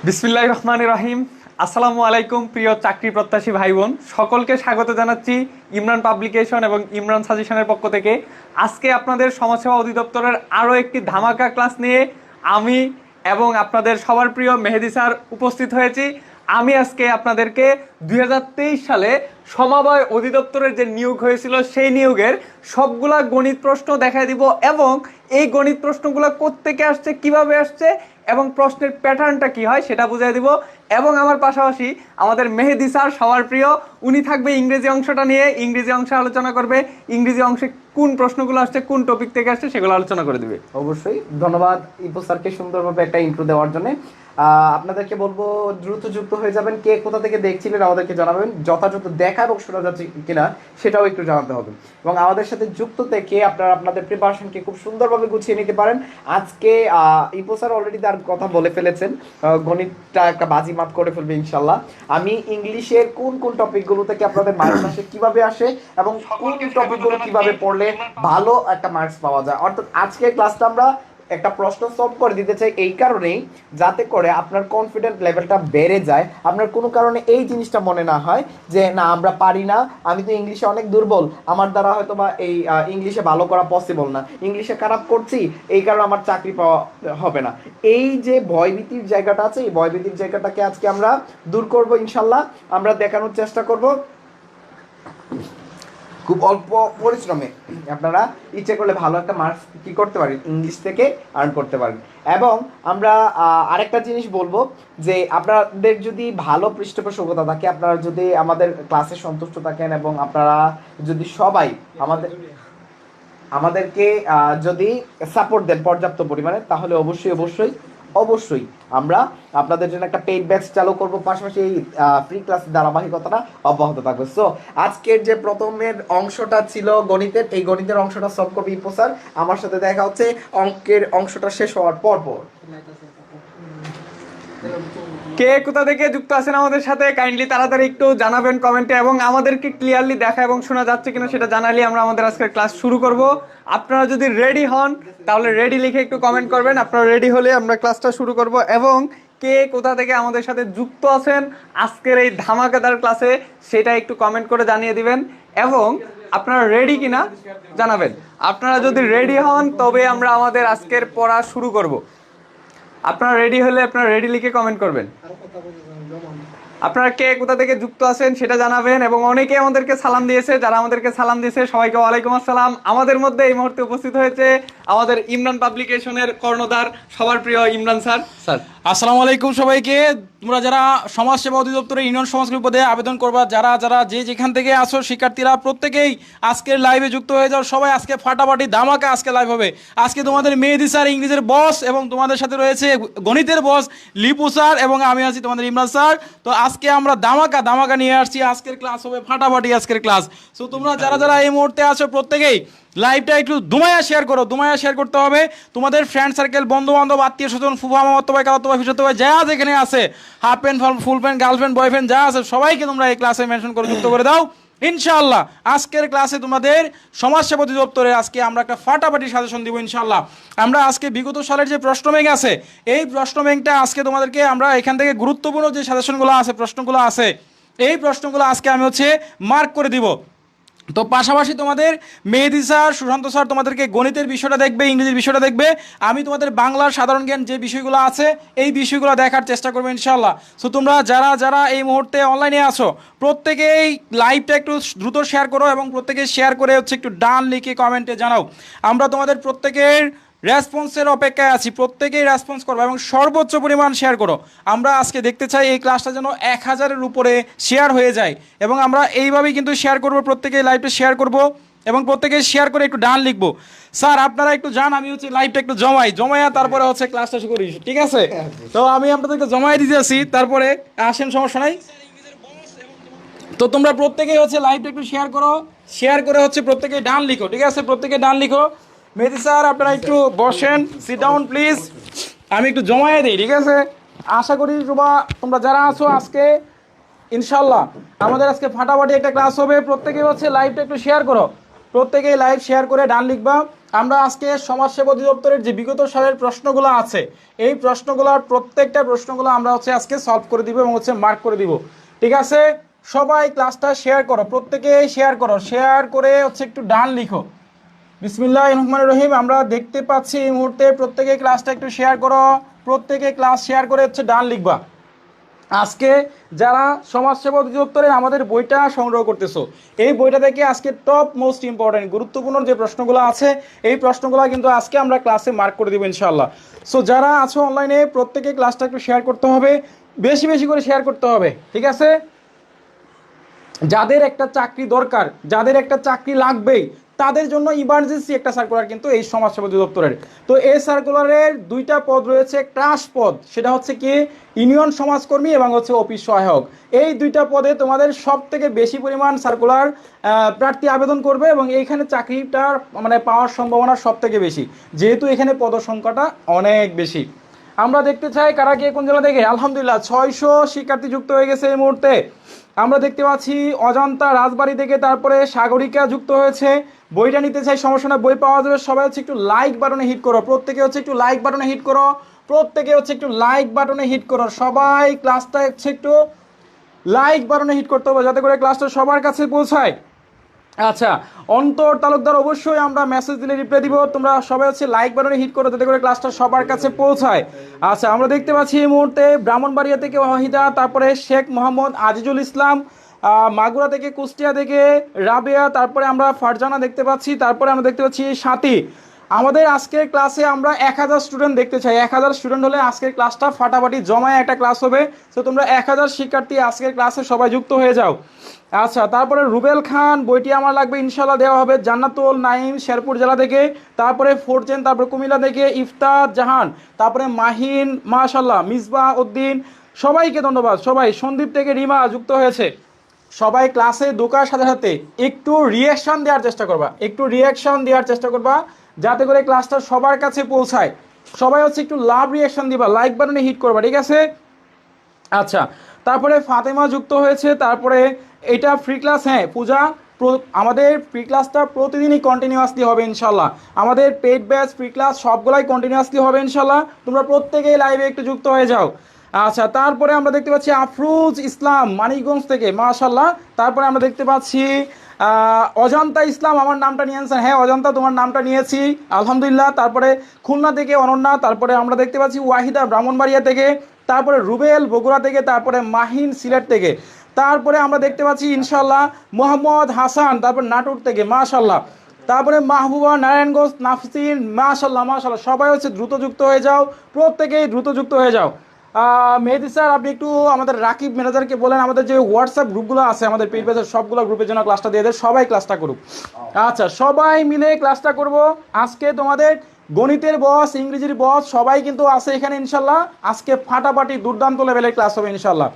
বিসমিল্লাহির রহমানির রহিম। আসসালামু আলাইকুম প্রিয় চাকরি প্রত্যাশী ভাই বোন সকলকে স্বাগত জানাচ্ছি ইমরান পাবলিকেশন এবং ইমরান সাজেশনের পক্ষ থেকে। আজকে আপনাদের সমাজসেবা অধিদপ্তরের আরও একটি ধামাকা ক্লাস নিয়ে আমি এবং আপনাদের সবার প্রিয় মেহেদি স্যার উপস্থিত হয়েছি। আমি আজকে আপনাদেরকে 2023 সালে সমবায় অধিদপ্তরের যে নিয়োগ হয়েছিল সেই নিয়োগের সবগুলা গণিত প্রশ্ন দেখায় দিব এবং এই গণিত প্রশ্নগুলো কোত্থেকে আসছে, কিভাবে আসছে এবং প্রশ্নের প্যাটার্নটা কি হয় সেটা বুঝিয়ে দিব। এবং আমার পাশাপাশি আমাদের মেহেদি স্যার সবার প্রিয়, উনি থাকবে ইংরেজি অংশটা নিয়ে, ইংরেজি অংশে আলোচনা করবে, ইংরেজি অংশে কোন প্রশ্নগুলো আসছে, কোন টপিক থেকে আসছে সেগুলো আলোচনা করে দিবে। অবশ্যই ধন্যবাদ ইপো স্যারকে সুন্দরভাবে একটা ইন্ট্রো দেওয়ার জন্য। আপনাদেরকে বলবো দ্রুত যুক্ত হয়ে যাবেন। কে কোথা থেকে দেখছিলেন আমাদেরকে জানাবেন, যথাযথ দেখা এবং শোনা যাচ্ছে কিনা সেটাও একটু জানাতে হবে। এবং আমাদের সাথে যুক্ত থেকে আপনারা আপনাদের প্রিপারেশনকে খুব সুন্দরভাবে গুছিয়ে নিতে পারেন। আজকে ইপো স্যার অলরেডি তার কথা বলে ফেলেছেন, গণিতটা একটা বাজিমাত করে ফেলবে ইনশাল্লাহ। আমি ইংলিশের কোন কোন টপিকগুলো থেকে আপনাদের মার্কস আসে, কিভাবে আসে এবং কোন টপিকগুলো কিভাবে পড়লে ভালো একটা মার্কস পাওয়া যায়, অর্থাৎ আজকের ক্লাসটা আমরা একটা প্রশ্ন সলভ করে দিতে চাই এই কারণেই যাতে করে আপনার কনফিডেন্ট লেভেলটা বেড়ে যায়। আপনার কোনো কারণে এই জিনিসটা মনে না হয় যে না আমরা পারি না, আমি তো ইংলিশে অনেক দুর্বল, আমার দ্বারা হয়তো বা এই ইংলিশে ভালো করা পসিবল না, ইংলিশে খারাপ করছি এই কারণে আমার চাকরি পাওয়া হবে না। এই যে ভয়ভীতির জায়গাটা আছে, এই ভয়ভীতির জায়গাটাকে আজকে আমরা দূর করব ইনশাল্লাহ। আমরা দেখানোর চেষ্টা করব খুব অল্প পরিশ্রমে আপনারা ইচ্ছে করলে ভালো একটা মার্কস কি করতে পারেন, ইংলিশ থেকে আর্ন করতে পারেন। এবং আমরা আরেকটা জিনিস বলবো যে আপনাদের যদি ভালো পৃষ্ঠপোষকতা থাকে, আপনারা যদি আমাদের ক্লাসে সন্তুষ্ট থাকেন এবং আপনারা যদি সবাই আমাদেরকে যদি সাপোর্ট দেন পর্যাপ্ত পরিমাণে, তাহলে অবশ্যই অবশ্যই অবশ্যই আমরা আপনাদের জন্য একটা পেইড ব্যাচ চালু করব, পাশাপাশি এই ফ্রি ক্লাসের ধারাবাহিকতাটা অব্যাহত থাকবে। সো আজকের যে প্রথমের অংশটা ছিল গণিতের, এই গণিতের অংশটা সলভ করবে ইপো স্যার। আমার সাথে দেখা হচ্ছে অঙ্কের অংশটা শেষ হওয়ার পর পর। কে কোথা থেকে যুক্ত আছেন আমাদের সাথে কাইন্ডলি তাড়াতাড়ি একটু জানাবেন কমেন্টে, এবং আমাদেরকে ক্লিয়ারলি দেখা এবং শোনা যাচ্ছে কিনা সেটা জানালে আমরা আমাদের আজকের ক্লাস শুরু করব। আপনারা যদি রেডি হন তাহলে রেডি লিখে একটু কমেন্ট করবেন। আপনারা রেডি হলে আমরা ক্লাসটা শুরু করব। এবং কে কোথা থেকে আমাদের সাথে যুক্ত আছেন আজকের এই ধামাকাদার ক্লাসে সেটা একটু কমেন্ট করে জানিয়ে দিবেন। এবং আপনারা রেডি কিনা জানাবেন। আপনারা যদি রেডি হন তবে আমরা আমাদের আজকের পড়া শুরু করব। আপনারা রেডি হলে আপনারা রেডি লিখে কমেন্ট করবেন। আপনারা কে কোথা থেকে যুক্ত আছেন সেটা জানাবেন। এবং অনেকে আমাদেরকে সালাম দিয়েছে, যারা আমাদেরকে সালাম দিয়েছে সবাইকে ওয়ালাইকুম আসসালাম। আমাদের মধ্যে এই মুহূর্তে উপস্থিত হয়েছে আমাদের ইমরান পাবলিকেশনের কর্ণধার সবার প্রিয় ইমরান স্যার। স্যার আসসালামু আলাইকুম সবাইকে। তোমরা যারা সমাজসেবা অধিদপ্তরের ইউনিয়ন সমাজসেবী পদে আবেদন করবা, যারা যারা যে যেখান থেকে আসো শিক্ষার্থীরা প্রত্যেকেই আজকের লাইভে যুক্ত হয়ে যাও। সবাই আজকে ফাটাফাটি ধামাকা আজকে লাইভ হবে। আজকে তোমাদের মেহেদি স্যার ইংরেজির বস এবং তোমাদের সাথে রয়েছে গণিতের বস লিপু স্যার এবং আমি আছি তোমাদের ইমরান স্যার। তো আজকে আমরা ধামাকা ধামাকা নিয়ে আসছি, আজকের ক্লাস হবে ফাটাফাটি আজকের ক্লাস। সো তোমরা যারা যারা এই মুহূর্তে আছো প্রত্যেকেই লাইভটা একটু দুমায়া শেয়ার করো, দুমায়া শেয়ার করতে হবে। তোমাদের ফ্রেন্ড সার্কেল, বন্ধু বান্ধব, আত্মীয় স্বজন, ফুফা মামাতো ভাই, কালাতো ভাই, ফিসাতো ভাই যা যেখানে আছে, half pant, full pant, girlfriend, boyfriend যা আছে সবাইকে তোমরা এই ক্লাসে মেনশন করে যুক্ত করে দাও ইনশাআল্লাহ। আজকের ক্লাসে তোমাদের সমাজসেবা অধিদপ্তরে আজকে আমরা একটা ফাটাফাটি সাজেশন দিব ইনশাআল্লাহ। আমরা আজকে বিগত সালের যে প্রশ্ন ব্যাংক আছে এই প্রশ্ন ব্যাংকটা আজকে তোমাদেরকে আমরা এখান থেকে গুরুত্বপূর্ণ যে সাজেশনগুলো আছে, প্রশ্নগুলো আছে, এই প্রশ্নগুলো আজকে আমি মার্ক করে দিব। তো পাশাপাশি তোমাদের মেহেদি স্যার, সুশান্ত স্যার তোমাদেরকে গণিতের বিষয়টা দেখবে, ইংরেজির বিষয়টা দেখবে। আমি তোমাদের বাংলার সাধারণ জ্ঞান যে বিষয়গুলো আছে এই বিষয়গুলো দেখার চেষ্টা করবো ইনশাল্লাহ। সো তোমরা যারা যারা এই মুহূর্তে অনলাইনে আছো প্রত্যেকেই লাইভটা একটু দ্রুত শেয়ার করো এবং প্রত্যেকে শেয়ার করে একটু ডান লিখে কমেন্টে জানাও। আমরা তোমাদের প্রত্যেকের রেসপন্সের অপেক্ষায় আছি, প্রত্যেকেই রেসপন্স করবো এবং সর্বোচ্চ পরিমাণ শেয়ার করো। আমরা আজকে দেখতে চাই এই ক্লাসটা যেন 1000-এর উপরে শেয়ার হয়ে যায় এবং আমরা এইভাবেই কিন্তু শেয়ার করবো, প্রত্যেকেই লাইভটা শেয়ার করব এবং প্রত্যেকে শেয়ার করে একটু ডান লিখবো। স্যার আপনারা একটু যান, আমি লাইভটা একটু জমাইয়া তারপরে ক্লাসটা শুরু করি, ঠিক আছে? তো আমি আপনাদেরকে জমাই দিতে আসি, তারপরে আসেন, সমস্যা নাই। তো তোমরা প্রত্যেকেই লাইভটা একটু শেয়ার করো, শেয়ার করে প্রত্যেকে ডান লিখো, ঠিক আছে? প্রত্যেকে ডান লিখো। মেহেদি স্যার আপনারা একটু বসেন, সিট ডাউন প্লিজ, আমি একটু জমায়ে দিই, ঠিক আছে? আশা করি তোমরা যারা আছো আজকে ইনশাল্লাহ আমাদের আজকে ফাটাফাটি একটা ক্লাস হবে। প্রত্যেকে লাইভটা একটু শেয়ার করো, প্রত্যেকেই লাইভ শেয়ার করে ডান লিখবা। আমরা আজকে সমাজসেবা অধিদপ্তরের যে বিগত সালের প্রশ্নগুলো আছে এই প্রশ্নগুলোর প্রত্যেকটা প্রশ্নগুলো আমরা হচ্ছে আজকে সলভ করে দিব এবং হচ্ছে মার্ক করে দিব। ঠিক আছে, সবাই ক্লাসটা শেয়ার করো, প্রত্যেকেই শেয়ার করো, শেয়ার করে হচ্ছে একটু ডান লিখো। বিসমিল্লাহির রহমানির রহিম। আমরা দেখতে পাচ্ছি এই মুহূর্তে প্রত্যেকে ক্লাসটা একটু শেয়ার করো, প্রত্যেকে ক্লাস শেয়ার করে হচ্ছে ডান লিখবা। আজকে যারা সমাজসেবা অধিদপ্তরে আমাদের বইটা সংগ্রহ করতেছো, এই বইটা থেকে আজকে টপ মোস্ট ইম্পর্টেন্ট গুরুত্বপূর্ণ যে প্রশ্নগুলো আছে এই প্রশ্নগুলো কিন্তু আজকে আমরা ক্লাসে মার্ক করে দেবো ইনশাআল্লাহ। সো যারা আছো অনলাইনে প্রত্যেকে ক্লাসটা একটু শেয়ার করতে হবে, বেশি বেশি করে শেয়ার করতে হবে। ঠিক আছে, যাদের একটা চাকরি দরকার, যাদের একটা চাকরি লাগবেই তাদের জন্য ইমার্জেন্সি একটা সার্কুলার কিন্তু এই সমাজসেবা অধিদপ্তরের। তো এই সার্কুলারের দুইটা পদ রয়েছে, ক্রাশ পদ, সেটা হচ্ছে কি ইউনিয়ন সমাজকর্মী এবং হচ্ছে অফিস সহায়ক। এই দুইটা পদে তোমাদের সব থেকে বেশি পরিমাণ সার্কুলার প্রার্থী আবেদন করবে এবং এইখানে চাকরিটার মানে পাওয়ার সম্ভাবনা সব থেকে বেশি, যেহেতু এখানে পদসংখ্যাটা অনেক বেশি। আমরা দেখতে চাই কারা কে কোন জেলা থেকে। আলহামদুলিল্লাহ 600 শিক্ষার্থী যুক্ত হয়ে গেছে এই মুহূর্তে। আমরা দেখতে পাচ্ছি অজন্তা রাজবাড়ি থেকে, তারপরে সাগরিকা যুক্ত হয়েছে। বইটা নিতে চাই, সমস্যা না, বই পাওয়া যাবে। সবাই হচ্ছে একটু লাইক বাটনে হিট করো, প্রত্যেকে হচ্ছে একটু লাইক বাটনে হিট করো, প্রত্যেকে হচ্ছে একটু লাইক বাটনে হিট করো। সবাই ক্লাসটা হচ্ছে একটু লাইক বাটনে হিট করতে হবে যাতে করে ক্লাসটা সবার কাছে পৌঁছায়। আচ্ছা, অন্তর তালুকদার অবশ্যই আমরা মেসেজ দিলে রিপ্লাই দিব। তোমরা সবাই হচ্ছে লাইক বাটনে হিট করো যাতে করে ক্লাসটা সবার কাছে পৌঁছায়। আচ্ছা, আমরা দেখতে পাচ্ছি এই মুহূর্তে ব্রাহ্মণবাড়িয়া থেকে ওয়াহিদা, তারপরে শেখ মোহাম্মদ আজিজুল ইসলাম, মাগুরা থেকে, কুষ্টিয়া থেকে রাবেয়া, তারপরে আমরা ফারজানা দেখতে পাচ্ছি, তারপরে আমরা দেখতে পাচ্ছি সাথী। আমাদের আজকের ক্লাসে আমরা 1000 স্টুডেন্ট দেখতে চাই। 1000 স্টুডেন্ট হলে আজকের ক্লাসটা ফাটাফাটি জমায় একটা ক্লাস হবে। তো তোমরা 1000 শিক্ষার্থী আজকের ক্লাসে সবাই যুক্ত হয়ে যাও। আচ্ছা, তারপরে রুবেল খান, বইটি আমার লাগবে, ইনশাল্লাহ দেওয়া হবে। জান্নাতুল নাইম শেরপুর জেলা থেকে, তারপরে ফোরচেন, তারপরে কুমিল্লা থেকে ইফতার জাহান, তারপরে মাহিন, মাশাল্লাহ, মিসবাহ উদ্দিন, সবাইকে ধন্যবাদ। সবাই, সন্দীপ থেকে রিমা যুক্ত হয়েছে। সবাই ক্লাসে ঢোকার সাথে সাথে একটু রিয়াকশন দেওয়ার চেষ্টা করবা, একটু রিয়াকশন দেওয়ার চেষ্টা করবা যাতে করে ক্লাসটা সবার কাছে পৌঁছায়। সবাই হচ্ছে একটু লাভ রিয়াকশন দিবা, লাইক বাটনে হিট করবা। ঠিক আছে, আচ্ছা, তারপরে ফাতেমা যুক্ত হয়েছে। তারপরে এটা ফ্রি ক্লাস, হ্যাঁ পূজা, আমাদের ফ্রি ক্লাসটা প্রতিদিনই কন্টিনিউয়াসলি হবে ইনশাল্লাহ। আমাদের পেইড ব্যাচ ফ্রি ক্লাস সবগুলাই কন্টিনিউয়াসলি হবে ইনশাল্লাহ। তোমরা প্রত্যেকেই লাইভে একটু যুক্ত হয়ে যাও। আচ্ছা, তারপরে আমরা দেখতে পাচ্ছি আফরুজ ইসলাম মানিকগঞ্জ থেকে, মাশাল্লাহ। তারপরে আমরা দেখতে পাচ্ছি অজন্তা ইসলাম, আমার নামটা নিয়েছেন। হ্যাঁ অজন্তা, তোমার নামটা নিয়েছি, আলহামদুলিল্লাহ। তারপরে খুলনা থেকে অনন্যা, তারপরে আমরা দেখতে পাচ্ছি ওয়াহিদা ব্রাহ্মণবাড়িয়া থেকে, তারপরে রুবেল বগুড়া থেকে, তারপরে মাহিন সিলেট থেকে, তারপরে আমরা দেখতে পাচ্ছি ইনশাল্লাহ মোহাম্মদ হাসান, তারপর নাটোর থেকে, মাশাল্লাহ। তারপরে মাহবুবা নারায়ণগঞ্জ, নাফসিন, মাশাল্লাহ মাশাল্লাহ। সবাই হচ্ছে দ্রুত যুক্ত হয়ে যাও, প্রত্যেকেই দ্রুত যুক্ত হয়ে যাও। মেহেদি স্যার, আপনি একটু আমাদের রাকিব ম্যানেজারকে বলেন আমাদের যে হোয়াটসঅ্যাপ গ্রুপগুলো আছে আমাদের পেজ পেজের সবগুলো গ্রুপের জন্য ক্লাসটা দিয়ে দেয়, সবাই ক্লাসটা করুক। আচ্ছা, সবাই মিলে ক্লাসটা করব। আজকে তোমাদের গণিতের বস, ইংরেজির বস সবাই কিন্তু আছে এখানে ইনশাল্লাহ। আজকে ফাটাফাটি দুর্দান্ত লেভেলের ক্লাস হবে ইনশাল্লাহ।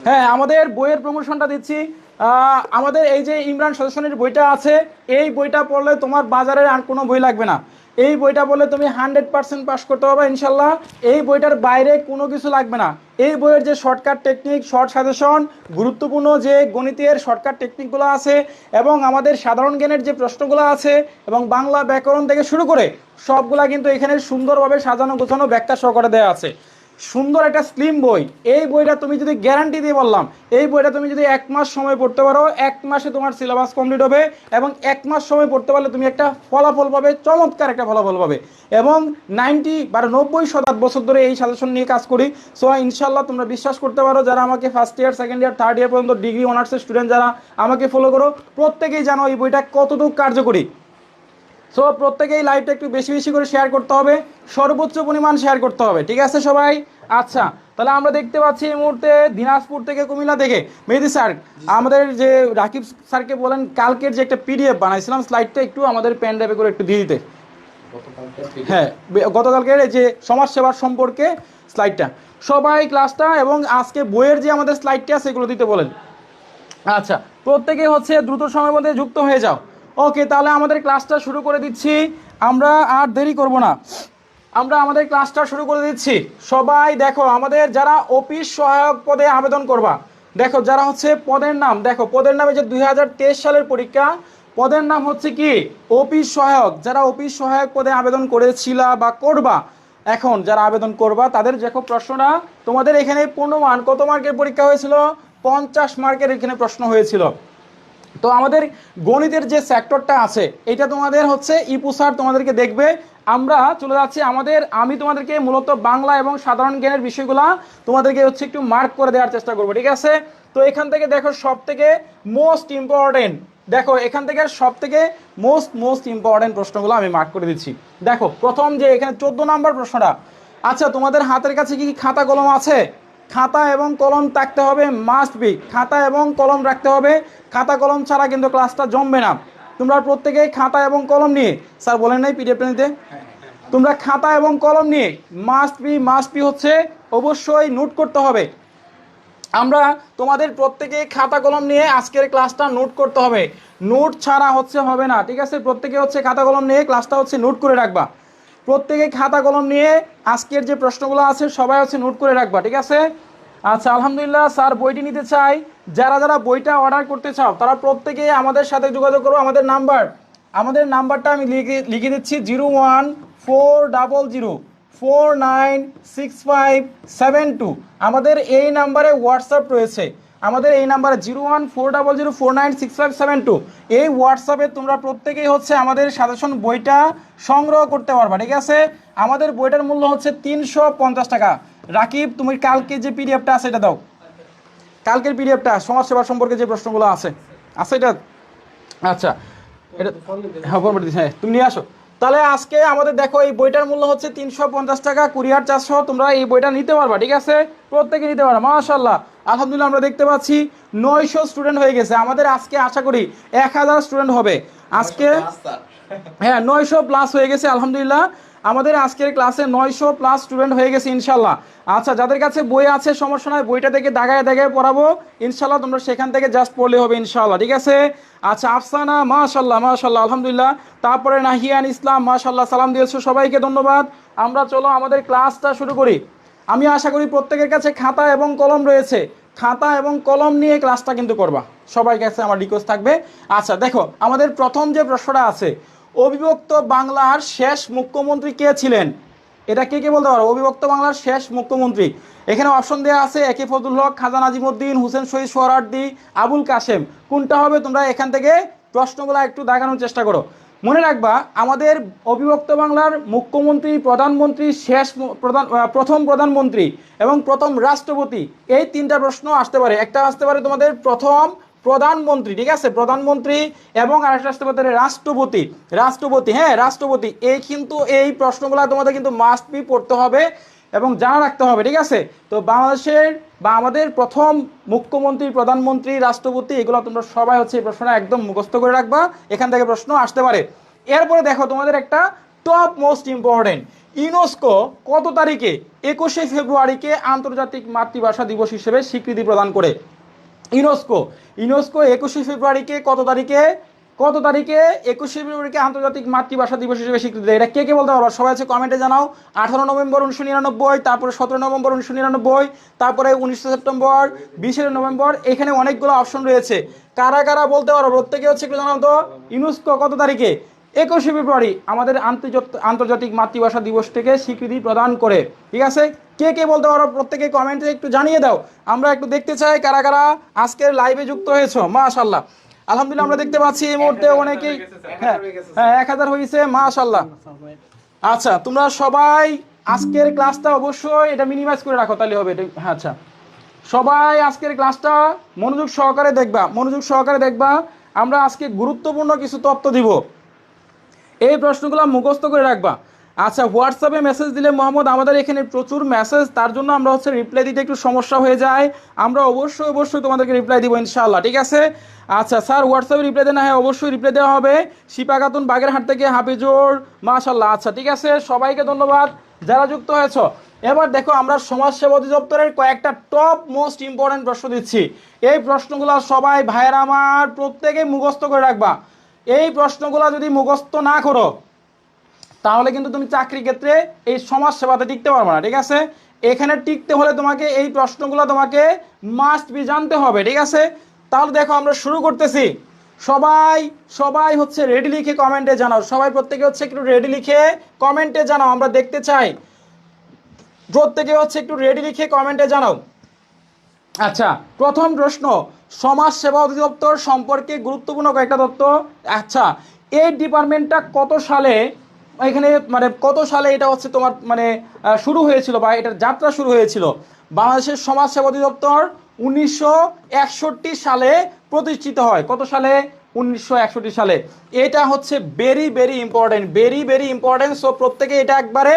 হ্যাঁ, আমাদের বইয়ের প্রমোশনটা দিচ্ছি। আমাদের এই যে ইমরান সাজেশনের বইটা আছে, এই বইটা পড়লে তোমার বাজারের আর কোনো বই লাগবে না। এই বইটা পড়লে তুমি 100% পাস করতে পারবে ইনশাল্লাহ। এই বইটার বাইরে কোনো কিছু লাগবে না। এই বইয়ের যে শর্টকাট টেকনিক, শর্ট সাজেশন, গুরুত্বপূর্ণ যে গণিতের শর্টকাট টেকনিকগুলো আছে এবং আমাদের সাধারণ জ্ঞানের যে প্রশ্নগুলো আছে এবং বাংলা ব্যাকরণ থেকে শুরু করে সবগুলা কিন্তু এখানে সুন্দরভাবে সাজানো গোছানো ব্যাখ্যা সহকারে দেওয়া আছে। সুন্দর একটা স্লিম বই। এই বইটা তুমি যদি গ্যারান্টি দিয়ে বললাম, এই বইটা তুমি যদি 1 মাস সময় পড়তে পারো, 1 মাসে তোমার সিলেবাস কমপ্লিট হবে এবং 1 মাস সময় পড়তে পারলে তুমি একটা ফলাফল পাবে, চমৎকার একটা ফলাফল পাবে। এবং 90 বছর ধরে এই সাজেশন নিয়ে কাজ করি। সো ইনশাল্লাহ তোমরা বিশ্বাস করতে পারো, যারা আমাকে first year, second year, third year পর্যন্ত ডিগ্রি অনার্সের স্টুডেন্ট যারা আমাকে ফলো করো, প্রত্যেকেই জানো এই বইটা কতটুকু কার্যকরী। সো প্রত্যেকেই লাইভটা একটু বেশি বেশি করে শেয়ার করতে হবে, সর্বোচ্চ পরিমাণ শেয়ার করতে হবে। ঠিক আছে সবাই? আচ্ছা, তাহলে আমরা দেখতে পাচ্ছি এই মুহূর্তে দিনাজপুর থেকে, কুমিল্লা থেকে মেহেদি স্যার, আমাদের যে রাকিব স্যারকে বলেন কালকের যে একটা পিডিএফ বানাইছিলাম স্লাইডটা একটু আমাদের পেন ড্রাইভে করে একটু দিয়ে দিতে। হ্যাঁ, গতকালকের এই যে সমাজসেবার সম্পর্কে স্লাইডটা সবাই ক্লাসটা এবং আজকে বইয়ের যে আমাদের স্লাইডটা আছে এগুলো দিতে বলেন। আচ্ছা, প্রত্যেকে হচ্ছে দ্রুত সময়ের মধ্যে যুক্ত হয়ে যাও। ওকে, তাহলে আমাদের ক্লাসটা শুরু করে দিচ্ছি। আমরা আর দেরি করব না, আমরা আমাদের ক্লাসটা শুরু করে দিচ্ছি। সবাই দেখো, আমাদের যারা অফিস সহায়ক পদে আবেদন করবা, দেখো যারা হচ্ছে পদের নাম, দেখো পদের নামে যে 2023 সালের পরীক্ষা, পদের নাম হচ্ছে কি অফিস সহায়ক। যারা অফিস সহায়ক পদে আবেদন করেছিলা বা করবা, এখন যারা আবেদন করবা তাদের দেখো প্রশ্নটা তোমাদের এখানে পূর্ণমান কত মার্কের পরীক্ষা হয়েছিল, 50 মার্কের এখানে প্রশ্ন হয়েছিল। তো আমাদের গণিতের যে সেক্টরটা আছে এটা তোমাদের হচ্ছে ইপু স্যার তোমাদেরকে দেখবে। আমরা চলে যাচ্ছি আমি তোমাদেরকে মূলত বাংলা এবং সাধারণ জ্ঞানের বিষয়গুলা তোমাদেরকে হচ্ছে একটু মার্ক করে দেওয়ার চেষ্টা করবো, ঠিক আছে। তো এখান থেকে দেখো সব থেকে মোস্ট ইম্পর্টেন্ট, দেখো এখান থেকে সব থেকে মোস্ট ইম্পর্টেন্ট প্রশ্নগুলো আমি মার্ক করে দিচ্ছি। দেখো প্রথম যে এখানে 14 নাম্বার প্রশ্নটা, আচ্ছা তোমাদের হাতের কাছে কি খাতা কলম আছে? খাতা এবং কলম থাকতে হবে, মাস্ট বি, খাতা এবং কলম রাখতে হবে। খাতা কলম ছাড়া কিন্তু ক্লাসটা জমবে না। তোমরা প্রত্যেকেই খাতা এবং কলম নিয়ে, স্যার বলেন নাই পিডিএফটা নিতে, তোমরা খাতা এবং কলম নিয়ে মাস্ট বি হচ্ছে অবশ্যই নোট করতে হবে। আমরা তোমাদের প্রত্যেকে খাতা কলম নিয়ে আজকের ক্লাসটা নোট করতে হবে, নোট ছাড়া হচ্ছে হবে না, ঠিক আছে। প্রত্যেকে হচ্ছে খাতা কলম নিয়ে ক্লাসটা হচ্ছে নোট করে রাখবা। প্রত্যেকে খাতা কলম নিয়ে আজকের যে প্রশ্নগুলো আছে সবাই হচ্ছে নোট করে রাখবা, ঠিক আছে। আচ্ছা আলহামদুলিল্লাহ, স্যার বইটি নিতে চাই। যারা যারা বইটা অর্ডার করতে চাও তারা প্রত্যেকে আমাদের সাথে যোগাযোগ করো। আমাদের নাম্বারটা আমি লিখে দিচ্ছি 01400496572। আমাদের এই নাম্বারে হোয়াটসঅ্যাপ রয়েছে, আমাদের এই নাম্বারে 01400496572। এই হোয়াটসঅ্যাপে তোমরা প্রত্যেকেই হচ্ছে আমাদের সাজেশন বইটা সংগ্রহ করতে পারবা, ঠিক আছে। আমাদের বইটার মূল্য হচ্ছে 350 টাকা। রাকিব তুমি কালকে যে পিডিএফটা আছে এটা দাও, কালকের পিডিএফটা সমাজসেবা সম্পর্কে যে প্রশ্নগুলো আছে এটা, আচ্ছা এটা হ্যাঁ তুমি নিয়ে আসো। তাহলে আজকে আমাদের দেখো এই বইটার মূল্য হচ্ছে 350 টাকা, কুরিয়ার 400। তোমরা এই বইটা নিতে পারবা, ঠিক আছে, প্রত্যেকে নিতে পারবা। মাশাআল্লাহ আলহামদুলিল্লাহ আমরা দেখতে পাচ্ছি 900 স্টুডেন্ট হয়ে গেছে আমাদের। আজকে আশা করি 1000 স্টুডেন্ট হবে আজকে, হ্যাঁ 900 প্লাস হয়ে গেছে আলহামদুলিল্লাহ। আমাদের আজকের ক্লাসে 900 প্লাস স্টুডেন্ট হয়ে গেছে ইনশাল্লাহ। আচ্ছা যাদের কাছে বই আছে সমস্যা নয়, বইটা থেকে দাগায় পড়াবো ইনশাল্লাহ, তোমরা সেখান থেকে জাস্ট পড়লে হবে ইনশাল্লাহ, ঠিক আছে। আচ্ছা আফসানা মাশাল্লাহ আলহামদুলিল্লাহ, তারপরে নাহিয়ান ইসলাম মাশাল্লাহ সালাম দিয়েছো, সবাইকে ধন্যবাদ। আমরা চলো আমাদের ক্লাসটা শুরু করি। আমি আশা করি প্রত্যেকের কাছে খাতা এবং কলম রয়েছে, খাতা এবং কলম নিয়ে ক্লাসটা কিন্তু করবা, সবার কাছে আমার রিকোয়েস্ট থাকবে। আচ্ছা দেখো আমাদের প্রথম যে প্রশ্নটা আছে, অবিভক্ত বাংলার শেষ মুখ্যমন্ত্রী কে ছিলেন? এটা কে বলতে পারো অবিভক্ত বাংলার শেষ মুখ্যমন্ত্রী? এখানে অপশন দেওয়া আছে একে ফজলুল হক, খাজা নাজিমুদ্দিন, হুসেন শহীদ সোহরাওয়ার্দী, আবুল কাশেম। কোনটা হবে তোমরা এখান থেকে প্রশ্নগুলো একটু দাগানোর চেষ্টা করো। মনে রাখবা আমাদের অবিভক্ত বাংলার মুখ্যমন্ত্রী, প্রধানমন্ত্রী, প্রথম প্রধানমন্ত্রী এবং প্রথম রাষ্ট্রপতি, এই তিনটা প্রশ্ন আসতে পারে। একটা আসতে পারে তোমাদের প্রথম প্রধানমন্ত্রী, ঠিক আছে, প্রধানমন্ত্রী, এবং আরেকটা আসতে পারে রাষ্ট্রপতি, হ্যাঁ রাষ্ট্রপতি। কিন্তু এই প্রশ্নগুলো তোমাদের কিন্তু মাস্ট বি পড়তে হবে এবং জানা রাখতে হবে, ঠিক আছে। তো বাংলাদেশের বা আমাদের প্রথম মুখ্যমন্ত্রী, প্রধানমন্ত্রী, রাষ্ট্রপতি, এগুলো তোমরা সবাই হচ্ছে এই প্রশ্নটা একদম মুখস্থ করে রাখবা, এখান থেকে প্রশ্ন আসতে পারে। এরপরে দেখো তোমাদের একটা টপ মোস্ট ইম্পর্টেন্ট, ইউনেস্কো কত তারিখে 21শে ফেব্রুয়ারিকে আন্তর্জাতিক মাতৃভাষা দিবস হিসেবে স্বীকৃতি প্রদান করে? ইউনেস্কো 21শে ফেব্রুয়ারিকে কত তারিখে 21শে ফেব্রুয়ারিকে আন্তর্জাতিক মাতৃভাষা দিবস হিসেবে স্বীকৃতি দেয়? এটা কে বলতে পারবো? সবাই আছে কমেন্টে জানাও। 18 নভেম্বর 1999, তারপরে 17 নভেম্বর 1999, তারপরে 19 সেপ্টেম্বর, 20 নভেম্বর। এখানে অনেকগুলো অপশন রয়েছে, কারা কারা বলতে পারো প্রত্যেকে হচ্ছে একটু জানাও তো। ইউনেস্কো কত তারিখে? 21শে ফেব্রুয়ারি আমাদের আন্তর্জাতিক মাতৃভাষা দিবস থেকে স্বীকৃতি প্রদান করে, ঠিক আছে। কে বলতে পারো প্রত্যেকে কমেন্টে একটু জানিয়ে দাও, আমরা একটু দেখতে চাই কারা কারা আজকের লাইভে যুক্ত হয়েছো। মাশাআল্লাহ আলহামদুলিল্লাহ আমরা দেখতে পাচ্ছি এই মুহূর্তে অনেকেই, হ্যাঁ 1000 হয়েছে মাশাআল্লাহ। আচ্ছা তোমরা সবাই আজকের ক্লাসটা অবশ্যই এটা মিনিমাইজ করে রাখো, তাহলে হবে এটা, হ্যাঁ আচ্ছা সবাই আজকের ক্লাসটা মনোযোগ সহকারে দেখবা। আমরা আজকে গুরুত্বপূর্ণ কিছু তথ্য দিব, এই প্রশ্নগুলো মুখস্থ করে রাখবা। আচ্ছা হোয়াটসঅ্যাপে মেসেজ দিলে মোহাম্মদ আমাদের এখানে প্রচুর মেসেজ, তার জন্য আমরা হচ্ছে রিপ্লাই দিতে একটু সমস্যা হয়ে যায়। আমরা অবশ্যই তোমাদেরকে রিপ্লাই দিব ইনশাআল্লাহ, ঠিক আছে। আচ্ছা স্যার হোয়াটসঅ্যাপে রিপ্লাই দেন? হ্যাঁ অবশ্যই রিপ্লাই দেওয়া হবে। শিপা খাতুন বাগেরহাট থেকে, হাফিজুর মাশাআল্লাহ। আচ্ছা ঠিক আছে, সবাইকে ধন্যবাদ যারা যুক্ত হয়েছ। এবার দেখো আমরা সমাজসেবা অধিদপ্তরের কয়েকটা টপ মোস্ট ইম্পর্টেন্ট প্রশ্ন দিচ্ছি, এই প্রশ্নগুলো সবাই ভাইয়েরা আমার প্রত্যেকেই মুখস্থ করে রাখবা। এই প্রশ্নগুলো যদি মুখস্থ না করো তাহলে কিন্তু তুমি চাকরি ক্ষেত্রে এই সমাজ সেবাতে টিকতে পারবে না, ঠিক আছে। এখানে টিকতে হলে তোমাকে এই প্রশ্নগুলো তোমাকে মাস্ট বি জানতে হবে, ঠিক আছে। তাহলে দেখো আমরা শুরু করতেছি। সবাই সবাই হচ্ছে রেডি লিখে কমেন্টে জানাও, সবাই প্রত্যেকে হচ্ছে একটু রেডি লিখে কমেন্টে জানাও, আমরা দেখতে চাই প্রত্যেকে হচ্ছে একটু রেডি লিখে কমেন্টে জানাও। আচ্ছা, প্রথম প্রশ্ন, সমাজ সেবা অধিদপ্তর সম্পর্কে গুরুত্বপূর্ণ কয়েকটা তথ্য। আচ্ছা, এই ডিপার্টমেন্টটা কত সালে এখানে মানে কত সালে এটা হচ্ছে তোমার মানে শুরু হয়েছিল বা এটার যাত্রা শুরু হয়েছিল? বাংলাদেশের সমাজ সেবা অধিদপ্তর 1961 সালে প্রতিষ্ঠিত হয়। কত সালে? 1961 সালে। এটা হচ্ছে very very important, very very important. So প্রত্যেকে এটা একবারে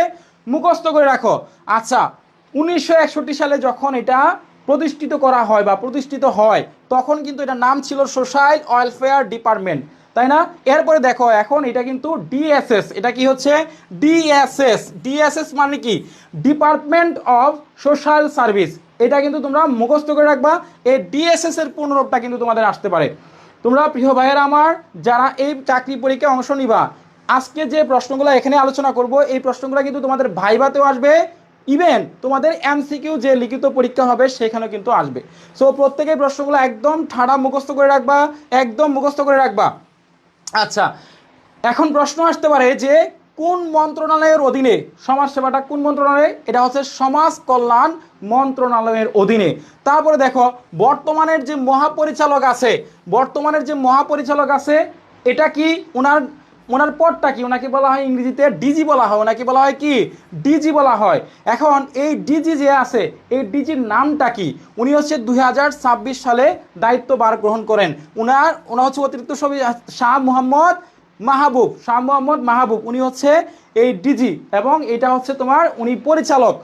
মুখস্থ করে রাখো। আচ্ছা, 1961 সালে যখন এটা প্রতিষ্ঠিত করা হয় বা প্রতিষ্ঠিত হয়, তখন কিন্তু এটা নাম ছিল সোশ্যাল ওয়েলফেয়ার ডিপার্টমেন্ট, তাই না? এরপরে দেখো এখন এটা কিন্তু ডিএসএস। এটা কি হচ্ছে? ডিএসএস। ডিএসএস মানে কি? Department of social service. এটা কিন্তু তোমরা মুখস্থ করে রাখবা। এই ডিএসএস এর পুনরূপটা কিন্তু তোমাদের আসতে পারে। তোমরা প্রিয় ভাইয়েরা আমার, যারা এই চাকরি পরীক্ষায় অংশ নিবা, আজকে যে প্রশ্নগুলো এখানে আলোচনা করব, এই প্রশ্নগুলো কিন্তু তোমাদের ভাইভাতেও আসবে, ইভেন তোমাদের এমসিকিউ যে লিখিত পরীক্ষা হবে সেখানেও কিন্তু আসবে। সো প্রত্যেকেই প্রশ্নগুলো একদম ঠাড়া মুখস্থ করে রাখবা, একদম মুখস্থ করে রাখবা। আচ্ছা, এখন প্রশ্ন আসতে পারে যে কোন মন্ত্রণালয়ের অধীনে সমাজ সেবাটা, কোন মন্ত্রণালয়ে? এটা হচ্ছে সমাজ কল্যাণ মন্ত্রণালয়ের অধীনে। তারপরে দেখো বর্তমানের যে মহাপরিচালক আছে, বর্তমানের যে মহাপরিচালক আছে এটা কি? ওনার পদটা কি? ওনাকে বলা হয় ইংরেজিতে ডিজি বলা হয়। ওনাকে বলা হয় কি? ডিজি বলা হয়। এখন এই ডিজি যে আছে, এই ডিজির নামটা কি? উনি হচ্ছে 2026 সালে দায়িত্বভার গ্রহণ করেন। ওনার হচ্ছে অতিরিক্ত শাহ মোহাম্মদ মাহবুব। উনি হচ্ছে এই ডিজি, এবং এটা হচ্ছে তোমার উনি পরিচালক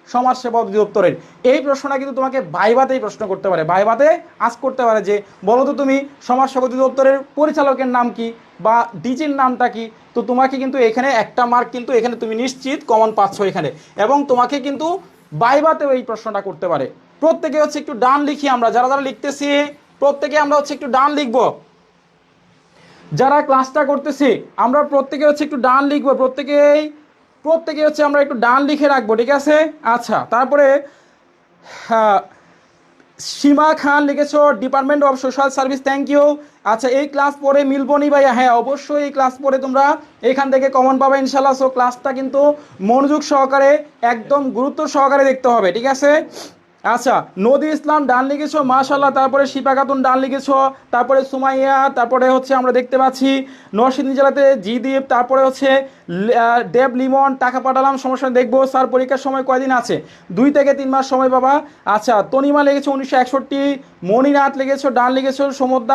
সমাজ সেবা অধিদপ্তরের। এই প্রশ্নটা কিন্তু তোমাকে ভাইভাতেই প্রশ্ন করতে পারে, ভাইভাতে আজ করতে পারে যে বলো তো তুমি সমাজ সেবা অধিদপ্তরের পরিচালকের নাম কি বা ডিজির নামটা কি? তো তোমাকে কিন্তু এখানে একটা মার্ক কিন্তু এখানে তুমি নিশ্চিত কমন পাচ্ছ এখানে, এবং তোমাকে কিন্তু ভাইভাতেও এই প্রশ্নটা করতে পারে। প্রত্যেকে হচ্ছে একটু ডান লিখি, আমরা যারা যারা লিখতেছি প্রত্যেকে আমরা হচ্ছে একটু ডান লিখবো। যারা ক্লাসটা করতেছি আমরা প্রত্যেকে হচ্ছে একটু ডান লিখবো, প্রত্যেকে হচ্ছে আমরা একটু ডান লিখে রাখবো, ঠিক আছে? আচ্ছা, তারপরে সীমা খান লিখেছো department of social service, thank you. আচ্ছা, এই ক্লাস পরে মিলবনি ভাইয়া? হ্যাঁ, অবশ্যই এই ক্লাস পরে তোমরা এখান থেকে কমন পাবে ইনশাল্লাহ। সো ক্লাসটা কিন্তু মনোযোগ সহকারে একদম গুরুত্ব সহকারে দেখতে হবে, ঠিক আছে? আচ্ছা, নদী ইসলাম ডান লিখেছো, মাশাল্লাহ। তারপরে শিপা খাতুন ডান লিখেছো, তারপরে সুমাইয়া, তারপরে হচ্ছে আমরা দেখতে পাচ্ছি নরসিংদী জেলাতে জিদীপ, তারপরে হচ্ছে দেব লিমন, টাকা পাঠালাম, সমস্যা দেখবো স্যার, পরীক্ষার সময় কয়দিন আছে? 2 থেকে 3 মাস সময় বাবা। আচ্ছা, তনিমা লিখেছো 1961, মণিনাথ লিখেছো ডান লিখেছো, সমুদ্র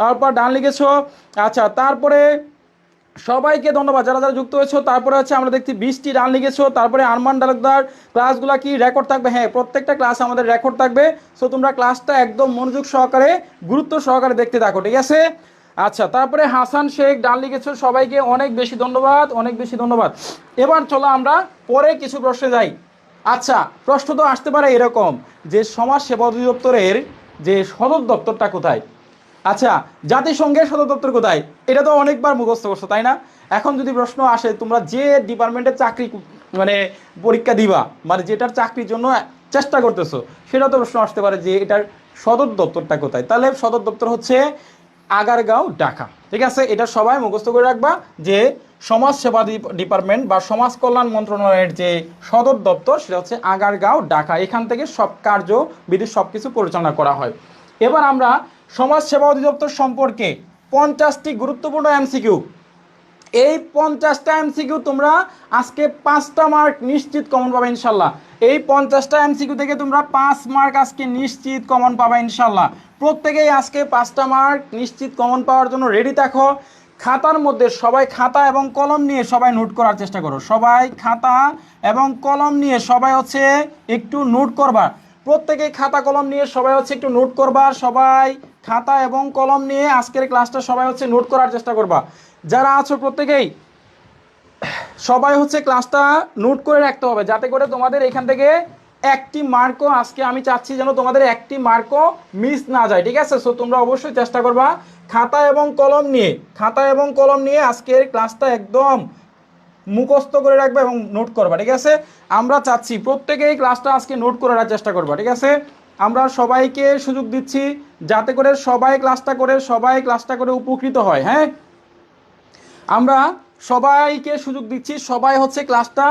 তারপর ডান লিখেছো। আচ্ছা, তারপরে সবাইকে ধন্যবাদ যারা যারা যুক্ত হয়েছো। তারপরে হচ্ছে আমরা দেখছি 20টি রান লিখেছো। তারপরে আরমান ডালকদার, ক্লাসগুলো কি রেকর্ড থাকবে? হ্যাঁ, প্রত্যেকটা ক্লাস আমাদের রেকর্ড থাকবে। সো তোমরা ক্লাসটা একদম মনোযোগ সহকারে গুরুত্ব সহকারে দেখতে থাকো, ঠিক আছে? আচ্ছা, তারপরে হাসান শেখ ডান লিখেছো, সবাইকে অনেক বেশি ধন্যবাদ, অনেক বেশি ধন্যবাদ। এবার চলো আমরা পরে কিছু প্রশ্নে যাই। আচ্ছা, প্রশ্ন তো আসতে পারে এরকম যে সমাজ সেবা অধিদপ্তরের যে সদর দপ্তরটা কোথায়? আচ্ছা, জাতিসংঘের সদর দপ্তর কোথায়? এটা তো অনেকবার মুখস্থ করছো, তাই না? এখন যদি প্রশ্ন আসে তোমরা যে ডিপার্টমেন্টে চাকরি মানে পরীক্ষা দিবা, মানে যেটার চাকরির জন্য চেষ্টা করতেছো, সেটা তো প্রশ্ন আসতে পারে যে এটার সদর দপ্তরটা কোথায়। তাহলে সদর দপ্তর হচ্ছে আগারগাঁও, ঢাকা, ঠিক আছে? এটা সবাই মুখস্থ করে রাখবা যে সমাজ সেবা ডিপার্টমেন্ট বা সমাজ কল্যাণ মন্ত্রণালয়ের যে সদর দপ্তর সেটা হচ্ছে আগারগাঁও, ঢাকা। এখান থেকে সব কার্যবিধি সব কিছু পরিচালনা করা হয়। এবার আমরা সমাজ সেবা অধিদপ্তর সম্পর্কে 50টি গুরুত্বপূর্ণ এমসিকিউ, এই 50টা এমসিকিউ তোমরা আজকে 5টা মার্ক নিশ্চিত কমন পাবে ইনশাল্লাহ। এই 50টা এমসিকিউ থেকে তোমরা 5 মার্ক আজকে নিশ্চিত কমন পাবে ইনশাল্লাহ। প্রত্যেকেই আজকে 5টা মার্ক নিশ্চিত কমন পাওয়ার জন্য রেডি থাকো। খাতার মধ্যে সবাই খাতা এবং কলম নিয়ে সবাই নোট করার চেষ্টা করো, সবাই খাতা এবং কলম নিয়ে সবাই হচ্ছে একটু নোট করবা। প্রত্যেকেই খাতা কলম নিয়ে সবাই হচ্ছে একটু নোট করবা, সবাই খাতা এবং কলম নিয়ে আজকের ক্লাসটা সবাই হচ্ছে নোট করার চেষ্টা করবা। যারা আছো প্রত্যেকেই সবাই হচ্ছে ক্লাসটা নোট করে রাখতে হবে, যাতে করে তোমাদের এখান থেকে একটি মার্কও আজকে আমি চাচ্ছি যেন তোমাদের একটি মার্কও মিস না যায়, ঠিক আছে? সো তোমরা অবশ্যই চেষ্টা করবা খাতা এবং কলম নিয়ে আজকের ক্লাসটা একদম মুখস্থ করে রাখবে এবং নোট করবা, ঠিক আছে? আমরা চাচ্ছি প্রত্যেকেই ক্লাসটা আজকে নোট করার চেষ্টা করবা, ঠিক আছে? আমরা সবাইকে সুযোগ দিচ্ছি যাতে করে সবাই ক্লাসটা করে উপকৃত হয়। হ্যাঁ, আমরা সবাইকে সুযোগ দিচ্ছি, সবাই হচ্ছে ক্লাসটা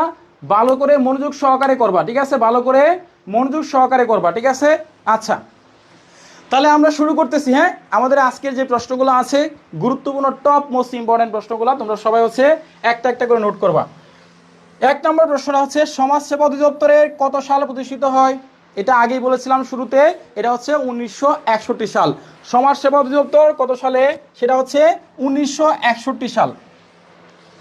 ভালো করে মনোযোগ সহকারে করবা, ঠিক আছে? ভালো করে মনোযোগ সহকারে করবা, ঠিক আছে? আচ্ছা, তাহলে আমরা শুরু করতেছি। হ্যাঁ, আমাদের আজকের যে প্রশ্নগুলো আছে গুরুত্বপূর্ণ টপ মোস্ট ইম্পর্টেন্ট প্রশ্নগুলো তোমরা সবাই হচ্ছে একটা একটা করে নোট করবা। 1 নম্বর প্রশ্নটা হচ্ছে সমাজসেবা অধিদপ্তরের কত সালে প্রতিষ্ঠিত হয়? এটা আগেই বলেছিলাম শুরুতে, এটা হচ্ছে 1961 সাল। সমাজসেবা অধিদপ্তর কত সালে? সেটা হচ্ছে 1961 সাল।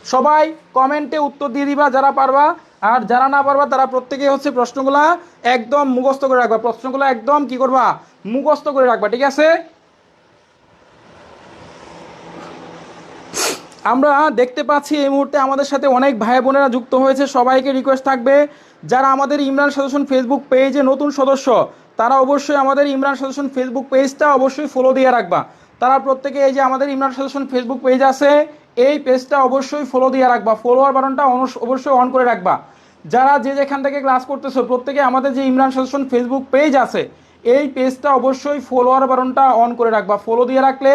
সবাই কমেন্টে উত্তর দিয়ে দিবা যারা পারবা, আর যারা না পারবা তারা প্রত্যেকে হচ্ছে প্রশ্নগুলা একদম মুখস্থ করে রাখবা, প্রশ্নগুলো একদম কি করবা, মুখস্থ করে রাখবা, ঠিক আছে? আমরা দেখতে পাচ্ছি এই মুহূর্তে আমাদের সাথে অনেক ভাই বোনেরা যুক্ত হয়েছে। সবাইকে রিকোয়েস্ট থাকবে যারা আমাদের ইমরান সাজেশন ফেসবুক পেজে নতুন সদস্য তারা অবশ্যই আমাদের ইমরান সাজেশন ফেসবুক পেজটা অবশ্যই ফলো দিয়ে রাখবা। তারা প্রত্যেকে এই যে আমাদের ইমরান সাজেশন ফেসবুক পেজ আছে এই পেজটা অবশ্যই ফলো দিয়ে রাখবা, ফলোয়ার বাটনটা অবশ্যই অন করে রাখবা। যারা যে যেখান থেকে ক্লাস করতেছো প্রত্যেকে আমাদের যে ইমরান সাজেশন ফেসবুক পেজ আছে এই পেজটা অবশ্যই ফলোয়ার বাটনটা অন করে রাখবা। ফলো দিয়ে রাখলে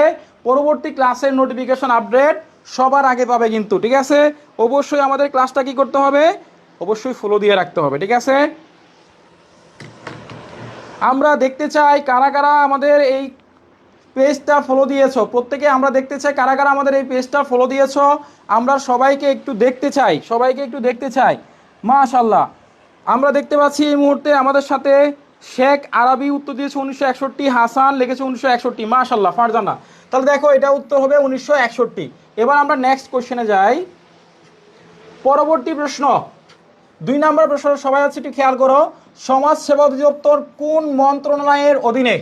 পরবর্তী ক্লাসের নোটিফিকেশন আপডেট সবার আগে পাবে কিন্তু, ঠিক আছে? অবশ্যই আমাদের ক্লাসটা কি করতে হবে, অবশ্যই ফলো দিয়ে রাখতে হবে, ঠিক আছে? আমরা দেখতে চাই কারা কারা আমাদের এই পেজটা ফলো দিয়েছো, প্রত্যেকে আমরা দেখতে চাই কারা কারা আমাদের এই পেজটা ফলো দিয়েছো। আমরা সবাইকে একটু দেখতে চাই, মাশাআল্লাহ। আমরা দেখতে পাচ্ছি এই মুহূর্তে আমাদের সাথে শেখ আরবি উত্তর দিয়েছে 1961, হাসান লিখেছে 1961, মাশাআল্লাহ। ফারজানা, তাহলে দেখো এটা উত্তর হবে 1961। এবার আমরা নেক্সট কোশ্চেনে যাই। পরবর্তী প্রশ্ন 2 নম্বর প্রশ্ন সবাই হচ্ছে একটু খেয়াল করো, সমাজ সেবা অধিদপ্তর কোন মন্ত্রণালয়ের অধীনে?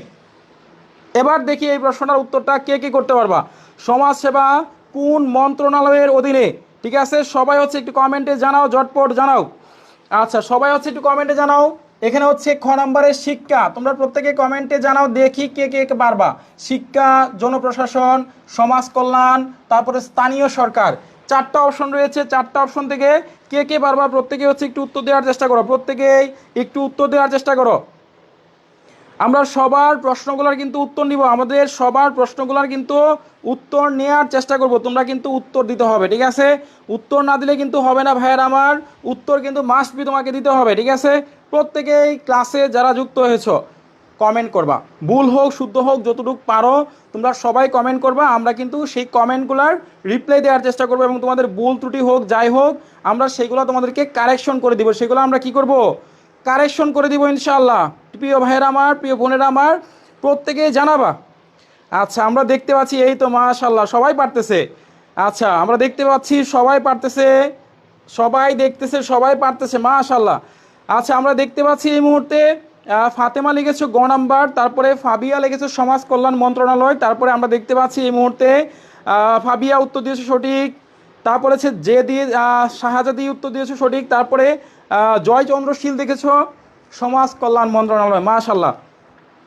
এবার দেখি এই প্রশ্নটার উত্তরটা কে কে করতে পারবা। সমাজ সেবা কোন মন্ত্রণালয়ের অধীনে? ঠিক আছে, সবাই হচ্ছে একটু কমেন্টে জানাও, ঝটপট জানাও। আচ্ছা, সবাই হচ্ছে একটু কমেন্টে জানাও। এখানে হচ্ছে খ নম্বরের শিক্ষা, তোমরা প্রত্যেকে কমেন্টে জানাও দেখি কে কে পারবা। শিক্ষা, জনপ্রশাসন, সমাজ কল্যাণ, তারপরে স্থানীয় সরকার, 4টা অপশন রয়েছে। 4টা অপশন থেকে কে কে পারবা প্রত্যেকে হচ্ছে একটু উত্তর দেওয়ার চেষ্টা করো, প্রত্যেকেই একটু উত্তর দেওয়ার চেষ্টা করো। আমরা সবার প্রশ্নগুলোর কিন্তু উত্তর নিব, আমাদের সবার প্রশ্নগুলোর কিন্তু উত্তর নেওয়ার চেষ্টা করব। তোমরা কিন্তু উত্তর দিতে হবে, ঠিক আছে? উত্তর না দিলে কিন্তু হবে না ভাইয়ের আমার, উত্তর কিন্তু মাস্ট বি তোমাকে দিতে হবে, ঠিক আছে? প্রত্যেকেই ক্লাসে যারা যুক্ত হয়েছো কমেন্ট করবা, ভুল হোক শুদ্ধ হোক যতটুকু পারো তোমরা সবাই কমেন্ট করবা। আমরা কিন্তু সেই কমেন্টগুলোর রিপ্লাই দেওয়ার চেষ্টা করবো এবং তোমাদের ভুল ত্রুটি হোক যাই হোক আমরা সেগুলো তোমাদেরকে কারেকশন করে দিব, সেগুলো আমরা কি করব, কারেকশন করে দিব ইনশাআল্লাহ। প্রিয় ভাইয়েরা আমার, প্রিয় বোনেরা আমার, প্রত্যেকেই জানাবা। আচ্ছা, আমরা দেখতে পাচ্ছি এই তো মাশাআল্লাহ সবাই পারতেছে। আচ্ছা, আমরা দেখতে পাচ্ছি সবাই পারতেছে, সবাই পারতেছে মাশাআল্লাহ। আচ্ছা, আমরা দেখতে পাচ্ছি এই মুহূর্তে ফাতেমা লিখেছো গ নাম্বার, তারপরে ফাবিয়া লিখেছো সমাজ কল্যাণ মন্ত্রণালয়, তারপরে আমরা দেখতে পাচ্ছি এই মুহূর্তে ফাবিয়া উত্তর দিয়েছে সঠিক, তারপরে হচ্ছে শাহজাদি উত্তর দিয়েছে সঠিক, তারপরে জয়চন্দ্রশীল দেখেছো সমাজ কল্যাণ মন্ত্রণালয়, মাশাআল্লাহ।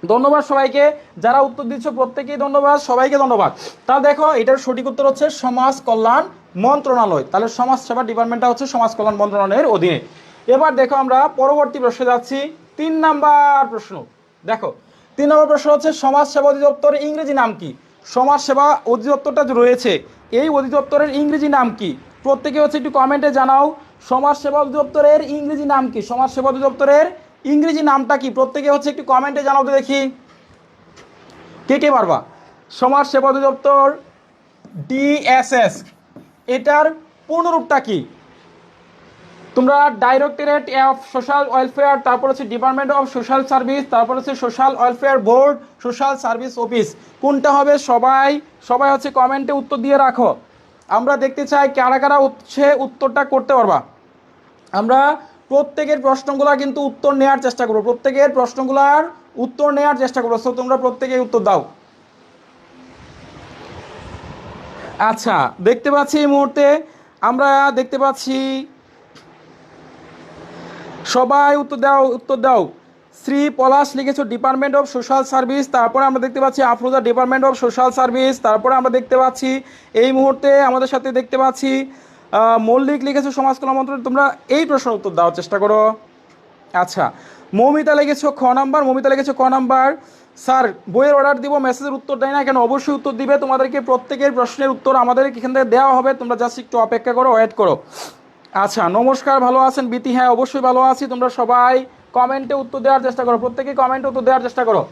ধন্যবাদ সবাইকে, যারা উত্তর দিচ্ছ প্রত্যেকেই ধন্যবাদ, সবাইকে ধন্যবাদ। তা দেখো এটার সঠিক উত্তর হচ্ছে সমাজ কল্যাণ মন্ত্রণালয়, তাহলে সমাজ সেবা ডিপার্টমেন্টটা হচ্ছে সমাজ কল্যাণ মন্ত্রণালয়ের অধীনে। এবার দেখো আমরা পরবর্তী প্রশ্নে যাচ্ছি। 3 নাম্বার প্রশ্ন দেখো, 3 নম্বর প্রশ্ন হচ্ছে সমাজ সেবা অধিদপ্তরের ইংরেজি নাম কি? সমাজ সেবা অধিদপ্তরটা যে রয়েছে এই অধিদপ্তরের ইংরেজি নাম কি? প্রত্যেকে হচ্ছে একটু কমেন্টে জানাও সমাজ সেবা অধিদপ্তরের ইংরেজি নাম কি? সমাজ সেবা অধিদপ্তরের ইংরেজি নামটা কি? প্রত্যেকে হচ্ছে একটু কমেন্টে জানাও তো দেখি কে কে পারবা। সমাজ সেবা অধিদপ্তর DSS, এটার পূর্ণরূপটা কি? তোমরা ডাইরেক্টরেট অফ সোশ্যাল ওয়েলফেয়ার, তারপর হচ্ছে ডিপার্টমেন্ট অফ সোশ্যাল সার্ভিস, তারপর হচ্ছে social welfare board, social service office, কোনটা হবে? সবাই হচ্ছে কমেন্টে উত্তর দিয়ে রাখো। আমরা দেখতে চাই কারা কারা হচ্ছে উত্তরটা করতে পারবা। আমরা প্রত্যেকের প্রশ্নগুলো কিন্তু উত্তর নেওয়ার চেষ্টা করবো, প্রত্যেকের প্রশ্নগুলোর উত্তর নেওয়ার চেষ্টা করবো। সো তোমরা প্রত্যেকেই উত্তর দাও। আচ্ছা, দেখতে পাচ্ছি এই মুহূর্তে আমরা দেখতে পাচ্ছি সবাই উত্তর দাও। শ্রী পলাশ লিখেছো ডিপার্টমেন্ট অফ সোশ্যাল সার্ভিস, তারপরে আমরা দেখতে পাচ্ছি Afroza department of social service, তারপরে আমরা দেখতে পাচ্ছি এই মুহূর্তে আমাদের সাথে দেখতে পাচ্ছি মল্লিক লিখেছো সমাজ কল্যাণ মন্ত্রণালয়। তোমরা এই প্রশ্নের উত্তর দেওয়ার চেষ্টা করো। আচ্ছা, মৌমিতা লিখেছো খ নাম্বার, মৌমিতা লিখেছো ক নাম্বার। স্যার বইয়ের অর্ডার দিব, মেসেজের উত্তর দেয় না কেন? অবশ্যই উত্তর দিবে, তোমাদেরকে প্রত্যেকের প্রশ্নের উত্তর আমাদের এখান থেকে দেওয়া হবে, তোমরা জাস্ট একটু অপেক্ষা করো, ওয়েট করো। আচ্ছা, নমস্কার, ভালো আছেন বিতি? হ্যাঁ অবশ্যই ভালো আছি। তোমরা সবাই কমেন্টে উত্তর দেওয়ার চেষ্টা করো, প্রত্যেকেই কমেন্টে উত্তর দেওয়ার চেষ্টা করো।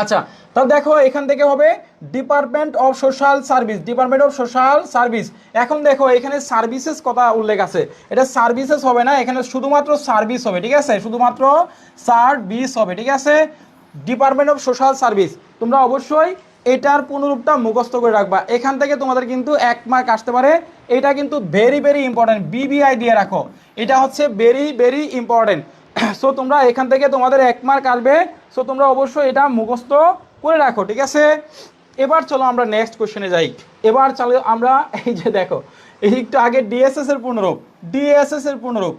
আচ্ছা, তাহলে দেখো এখান থেকে হবে department of social service, department of social service. এখন দেখো এখানে সার্ভিসেস কথা উল্লেখ আছে, এটা সার্ভিসেস হবে না, এখানে শুধুমাত্র সার্ভিস হবে, ঠিক আছে? শুধুমাত্র সার্ভিস হবে, ঠিক আছে? Department of social service. তোমরা অবশ্যই এটার পুনরূপটা মুখস্থ করে রাখবা, এখান থেকে তোমাদের কিন্তু 1 মার্ক আসতে পারে। এটা কিন্তু ভেরি ভেরি ইম্পর্টেন্ট, বিবিআই দিয়ে রাখো, এটা হচ্ছে ভেরি ভেরি ইম্পর্টেন্ট। সো তোমরা এখান থেকে তোমাদের 1 মার্ক আসবে, সো তোমরা অবশ্যই এটা মুখস্থ করে রাখো, ঠিক আছে? এবার চলো আমরা নেক্সট কোশ্চেনে যাই। এবার চলো আমরা এই যে দেখো, এই একটু আগে ডিএসএস এর পুনরূপ, ডিএসএস এর পুনরূপ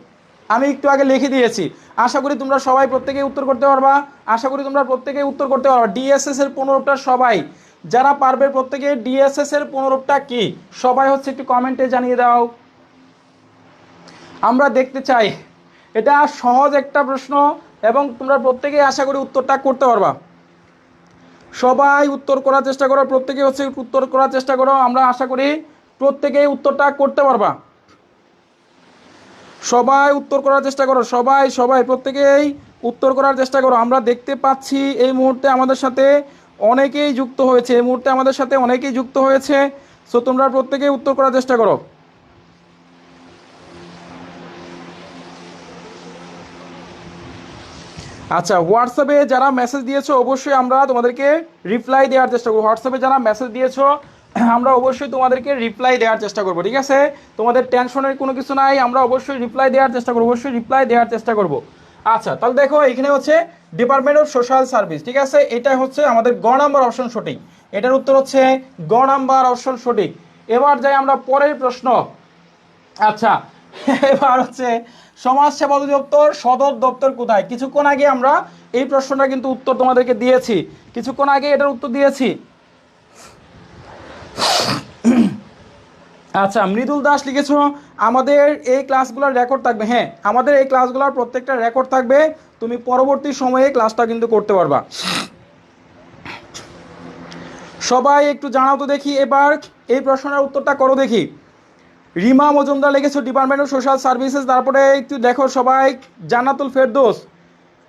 আমি একটু আগে লিখে দিয়েছি। আশা করি তোমরা সবাই প্রত্যেকেই উত্তর করতে পারবা, আশা করি তোমরা প্রত্যেকেই উত্তর করতে পারবা। ডিএসএস এর পুনরূপটা সবাই যারা পারবে প্রত্যেকে ডিএসএস এর পুনরূপটা কি সবাই হচ্ছে একটু কমেন্টে জানিয়ে দাও, আমরা দেখতে চাই। এটা সহজ একটা প্রশ্ন এবং তোমরা প্রত্যেকেই আশা করি উত্তরটা করতে পারবা। সবাই উত্তর করার চেষ্টা করো, প্রত্যেকে হচ্ছে উত্তর করার চেষ্টা করো, আমরা আশা করি প্রত্যেকেই উত্তরটা করতে পারবা। সবাই উত্তর করার চেষ্টা করো, সবাই সবাই প্রত্যেকেই উত্তর করার চেষ্টা করো। আমরা দেখতে পাচ্ছি এই মুহূর্তে আমাদের সাথে অনেকেই যুক্ত হয়েছে, এই মুহূর্তে আমাদের সাথে অনেকেই যুক্ত হয়েছে। সো তোমরা প্রত্যেকেই উত্তর করার চেষ্টা করো। আচ্ছা, হোয়াটসঅ্যাপে যারা মেসেজ দিয়েছো অবশ্যই আমরা তোমাদেরকে রিপ্লাই দেওয়ার চেষ্টা করবো। হোয়াটসঅ্যাপে যারা মেসেজ দিয়েছো আমরা অবশ্যই তোমাদেরকে রিপ্লাই দেওয়ার চেষ্টা করবো, ঠিক আছে? তোমাদের টেনশনের কোনো কিছু নাই, আমরা অবশ্যই রিপ্লাই দেওয়ার চেষ্টা করবো, অবশ্যই রিপ্লাই দেওয়ার চেষ্টা করবো। আচ্ছা, তাহলে দেখো এখানে হচ্ছে ডিপার্টমেন্ট অফ সোশ্যাল সার্ভিস, ঠিক আছে? এটা হচ্ছে আমাদের গ নাম্বার অপশন সঠিক, এটার উত্তর হচ্ছে গ নাম্বার অপশন সঠিক। এবার যাই আমরা পরের প্রশ্ন। আচ্ছা, এবার হচ্ছে সমাজ সেবা অধিদপ্তর সদর দপ্তর কোথায়? কিছুক্ষণ আগে আমরা এই প্রশ্নটা কিন্তু উত্তর তোমাদেরকে দিয়েছি, কিছুক্ষণ আগে এটার উত্তর দিয়েছি। আচ্ছা, মৃদুল দাস লিখেছ আমাদের এই ক্লাসগুলোর রেকর্ড থাকবে। হ্যাঁ, আমাদের এই ক্লাসগুলোর প্রত্যেকটা রেকর্ড থাকবে, তুমি পরবর্তী সময়ে ক্লাসটা কিন্তু করতে পারবা। সবাই একটু জানাও তো দেখি, এবার এই প্রশ্নের উত্তরটা করো দেখি। রিমা মজুমদার লিখেছো ডিপার্টমেন্ট অফ সোশ্যাল সার্ভিসেস, তারপরে একটু দেখো সবাই জান্নাতুল ফেরদৌস,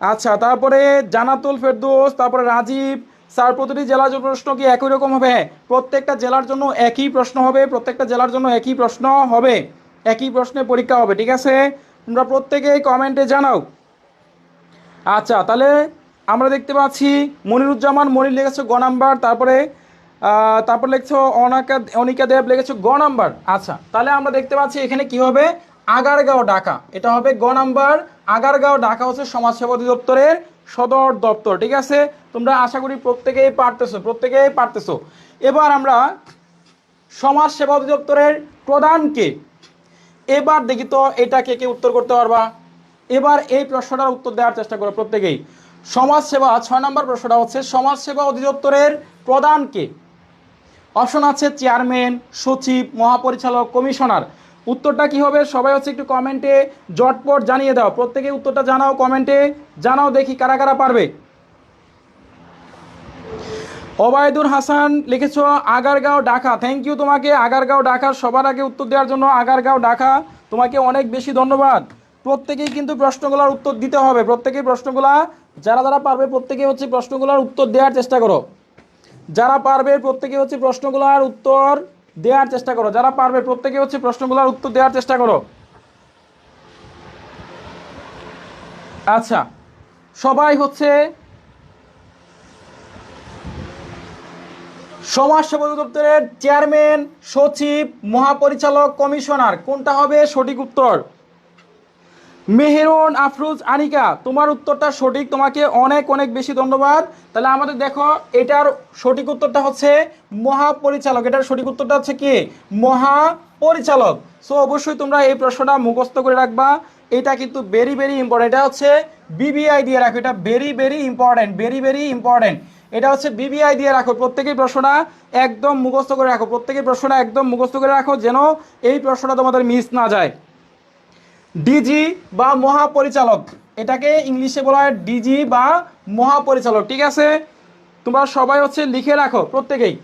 আচ্ছা তারপরে জান্নাতুল ফেরদৌস, তারপরে রাজীব। স্যার প্রতিটি জেলার জন্য প্রশ্ন কি একই রকম হবে? হ্যাঁ, প্রত্যেকটা জেলার জন্য একই প্রশ্ন হবে, প্রত্যেকটা জেলার জন্য একই প্রশ্ন হবে, একই প্রশ্নে পরীক্ষা হবে, ঠিক আছে? তোমরা প্রত্যেকেই কমেন্টে জানাও। আচ্ছা, তাহলে আমরা দেখতে পাচ্ছি মনিরুজ্জামান মনির লিখেছো গ নাম্বার, তারপর লিখছো অনিকা দেব লিখেছো গ নাম্বার। আচ্ছা, তাহলে আমরা দেখতে পাচ্ছি এখানে কি হবে, আগারগাঁও ঢাকা, এটা হবে গ নাম্বার। আগারগাঁও ঢাকা হচ্ছে সমাজসেবা অধিদপ্তরের সদর দপ্তর, ঠিক আছে? তোমরা আশা করি প্রত্যেকেই পারতেছো। এবার আমরা সমাজ সেবা অধিদপ্তরের প্রধানকে, এবার দেখি তো এটা কে কে উত্তর করতে পারবা। এবার এই প্রশ্নটার উত্তর দেওয়ার চেষ্টা করো প্রত্যেকেই। সমাজ সেবা 6 নম্বর প্রশ্নটা হচ্ছে সমাজ সেবা অধিদপ্তরের প্রধানকে। অপশন আছে চেয়ারম্যান, সচিব, মহাপরিচালক, কমিশনার। উত্তরটা কি হবে সবাই হচ্ছে একটু কমেন্টে জটপট জানিয়ে দাও, প্রত্যেকে উত্তরটা জানাও, কমেন্টে জানাও দেখি কারা কারা পারবে। ওবায়দুল হাসান লিখেছো আগারগাঁও ঢাকা, থ্যাংক ইউ তোমাকে। আগারগাঁও ঢাকা সবার আগে উত্তর দেওয়ার জন্য আগারগাঁও ঢাকা, তোমাকে অনেক বেশি ধন্যবাদ। প্রত্যেকেই কিন্তু প্রশ্নগুলোর উত্তর দিতে হবে, প্রত্যেকেই প্রশ্নগুলা যারা যারা পারবে প্রত্যেকেই হচ্ছে প্রশ্নগুলোর উত্তর দেওয়ার চেষ্টা করো, যারা পারবে প্রত্যেকে হচ্ছে প্রশ্নগুলোর উত্তর দেওয়ার চেষ্টা করো, যারা পারবে প্রত্যেকে হচ্ছে প্রশ্নগুলোর উত্তর দেওয়ার চেষ্টা করো। আচ্ছা, সবাই হচ্ছে সমাজ সেবা অধিদপ্তরের চেয়ারম্যান, সচিব, মহাপরিচালক, কমিশনার, কোনটা হবে সঠিক উত্তর? মেহেরুন আফরোজ আনিকা, তোমার উত্তরটা সঠিক, তোমাকে অনেক অনেক বেশি ধন্যবাদ। তাহলে আমাদের দেখো এটার সঠিক উত্তরটা হচ্ছে মহাপরিচালক, এটার সঠিক উত্তরটা হচ্ছে কি মহাপরিচালক। সো অবশ্যই তোমরা এই প্রশ্নটা মুখস্থ করে রাখবা, এটা কিন্তু ভেরি ভেরি ইম্পর্টেন্ট, এটা হচ্ছে বিবিআই দিয়ে রাখো, এটা very very important, very very important, এটা হচ্ছে বিবিআই দিয়ে রাখো। প্রত্যেকেই প্রশ্নটা একদম মুখস্থ করে রাখো, প্রত্যেকেই প্রশ্নটা একদম মুখস্থ করে রাখো যেন এই প্রশ্নটা তোমাদের মিস না যায়। ডিজি বা মহাপরিচালক, এটাকে ইংলিশে বলা হয় ডিজি বা মহাপরিচালক। ঠিক আছে, তোমরা সবাই হচ্ছে লিখে রাখো প্রত্যেকেই।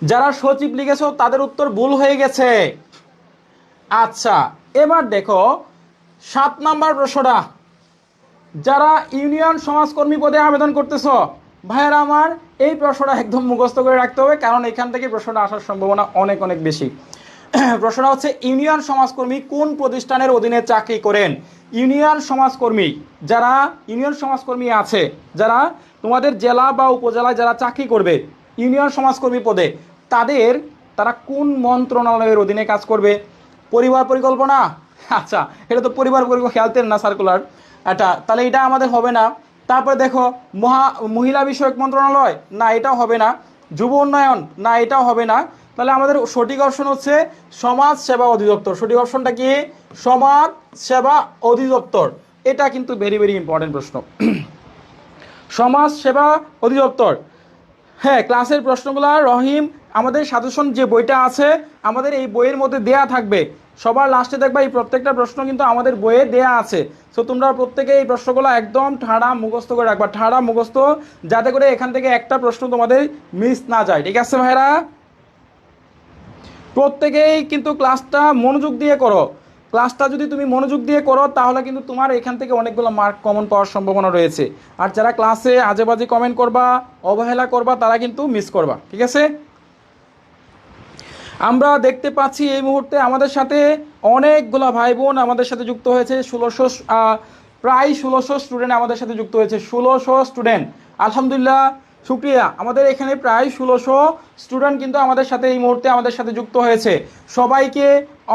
যারা সচিব লিখেছো তাদের উত্তর ভুল হয়ে গেছে। আচ্ছা, এবার দেখো 7 নাম্বার প্রশ্নটা। যারা ইউনিয়ন সমাজকর্মী পদে আবেদন করতেছ ভাইয়েরা আমার, এই প্রশ্নটা একদম মুখস্থ করে রাখতে হবে, কারণ এখান থেকে প্রশ্নটা আসার সম্ভাবনা অনেক অনেক বেশি। প্রশ্নটা হচ্ছে, ইউনিয়ন সমাজকর্মী কোন প্রতিষ্ঠানের অধীনে চাকরি করেন? ইউনিয়ন সমাজকর্মী, যারা ইউনিয়ন সমাজকর্মী আছে, যারা তোমাদের জেলা বা উপজেলায় যারা চাকরি করবে ইউনিয়ন সমাজকর্মী পদে, তারা কোন মন্ত্রণালয়ের অধীনে কাজ করবে? পরিবার পরিকল্পনা? আচ্ছা, এটা তো পরিবার পরিকল্পনা খেয়ালতেন না সার্কুলার, তাহলে এটা আমাদের হবে না। তারপরে দেখো মহিলা বিষয়ক মন্ত্রণালয়, না এটাও হবে না। যুব উন্নয়ন, না এটাও হবে না। তাহলে আমাদের সঠিক অপশন হচ্ছে সমাজ সেবা অধিদপ্তর। সঠিক অপশনটা কি? সমাজ সেবা অধিদপ্তর। এটা কিন্তু ভেরি ভেরি ইম্পর্টেন্ট প্রশ্ন। সমাজ সেবা অধিদপ্তর। হ্যাঁ, ক্লাসের প্রশ্নগুলো রহিম, আমাদের সাজেশন যে বইটা আছে আমাদের এই বইয়ের মধ্যে দেয়া থাকবে। সবার লাস্টে দেখবা এই প্রত্যেকটা প্রশ্ন কিন্তু আমাদের বইয়ে দেয়া আছে। সো তোমরা প্রত্যেকে এই প্রশ্নগুলো একদম ঠাড়া মুখস্থ করে রাখবা, ঠাড়া মুখস্থ, যাতে করে এখান থেকে একটা প্রশ্ন তোমাদের মিস না যায়। ঠিক আছে ভাইরা, প্রত্যেকেই কিন্তু ক্লাসটা মনোযোগ দিয়ে করো। ক্লাসটা যদি তুমি মনোযোগ দিয়ে করো তাহলে কিন্তু তোমার এখান থেকে অনেকগুলো মার্ক কমন পাওয়ার সম্ভাবনা রয়েছে। আর যারা ক্লাসে আজেবাজে কমেন্ট করবা, অবহেলা করবা, তারা কিন্তু মিস করবা। ঠিক আছে, আমরা দেখতে পাচ্ছি এই মুহূর্তে আমাদের সাথে অনেকগুলো ভাই বোন আমাদের সাথে যুক্ত হয়েছে। 1600 প্রায় 1600 স্টুডেন্ট আমাদের সাথে যুক্ত হয়েছে। 1600 স্টুডেন্ট, আলহামদুলিল্লাহ, শুক্রিয়া। আমাদের এখানে প্রায় 1600 স্টুডেন্ট কিন্তু আমাদের সাথে এই মুহূর্তে আমাদের সাথে যুক্ত হয়েছে। সবাইকে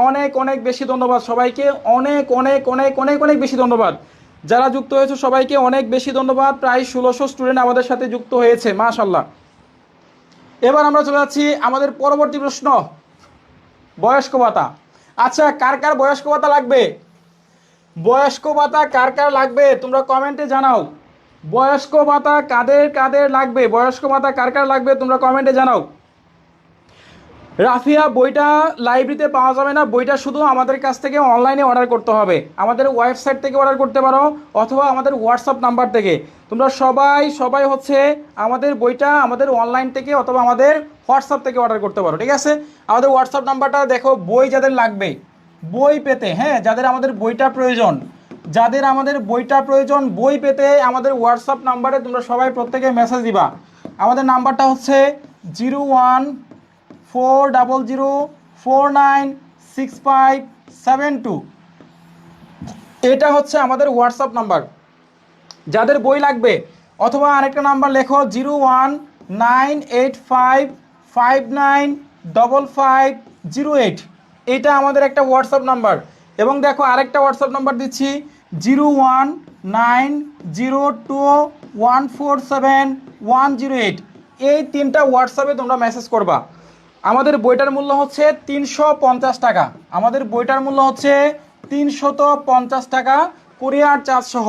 অনেক অনেক বেশি ধন্যবাদ, সবাইকে অনেক অনেক অনেক অনেক অনেক বেশি ধন্যবাদ। যারা যুক্ত হয়েছে সবাইকে অনেক বেশি ধন্যবাদ। প্রায় 1600 স্টুডেন্ট আমাদের সাথে যুক্ত হয়েছে, মাশাআল্লাহ। এবার আমরা চলে যাচ্ছি আমাদের পরবর্তী প্রশ্ন, বয়স্ক ভাতা। আচ্ছা, কার কার বয়স্ক ভাতা লাগবে? বয়স্ক ভাতা কার কার লাগবে তোমরা কমেন্টে জানাও। বয়স্ক ভাতা কাদের কাদের লাগবে? বয়স্ক ভাতা কার কার লাগবে তোমরা কমেন্টে জানাও। রাফিয়া, বইটা লাইব্রেরিতে পাওয়া যাবে না, বইটা শুধু আমাদের কাছ থেকে অনলাইনে অর্ডার করতে হবে। আমাদের ওয়েবসাইট থেকে অর্ডার করতে পারো অথবা আমাদের হোয়াটসঅ্যাপ নাম্বার থেকে। তোমরা সবাই হচ্ছে আমাদের বইটা আমাদের অনলাইন থেকে অথবা আমাদের হোয়াটসঅ্যাপ থেকে অর্ডার করতে পারো। ঠিক আছে, আমাদের হোয়াটসঅ্যাপ নাম্বারটা দেখো। বই যাদের লাগবে, বই পেতে, হ্যাঁ, যাদের আমাদের বইটা প্রয়োজন, বই পেতে আমাদের হোয়াটসঅ্যাপ নাম্বারে তোমরা সবাই প্রত্যেকে মেসেজ দিবা। আমাদের নাম্বারটা হচ্ছে 0140049657 এটা হচ্ছে আমাদের হোয়াটসঅ্যাপ নাম্বার যাদের বই লাগবে। অথবা আরেকটা নাম্বার লেখো 01985595508। এটা আমাদের একটা হোয়াটসঅ্যাপ নাম্বার। এবং দেখো আরেকটা হোয়াটসঅ্যাপ নাম্বার দিচ্ছি 01902147108। এই তিনটা হোয়াটসঅ্যাপে তোমরা মেসেজ করবা। আমাদের বইটার মূল্য হচ্ছে 350 টাকা। আমাদের বইটার মূল্য হচ্ছে 350 টাকা, কুরিয়ার চার্জ সহ।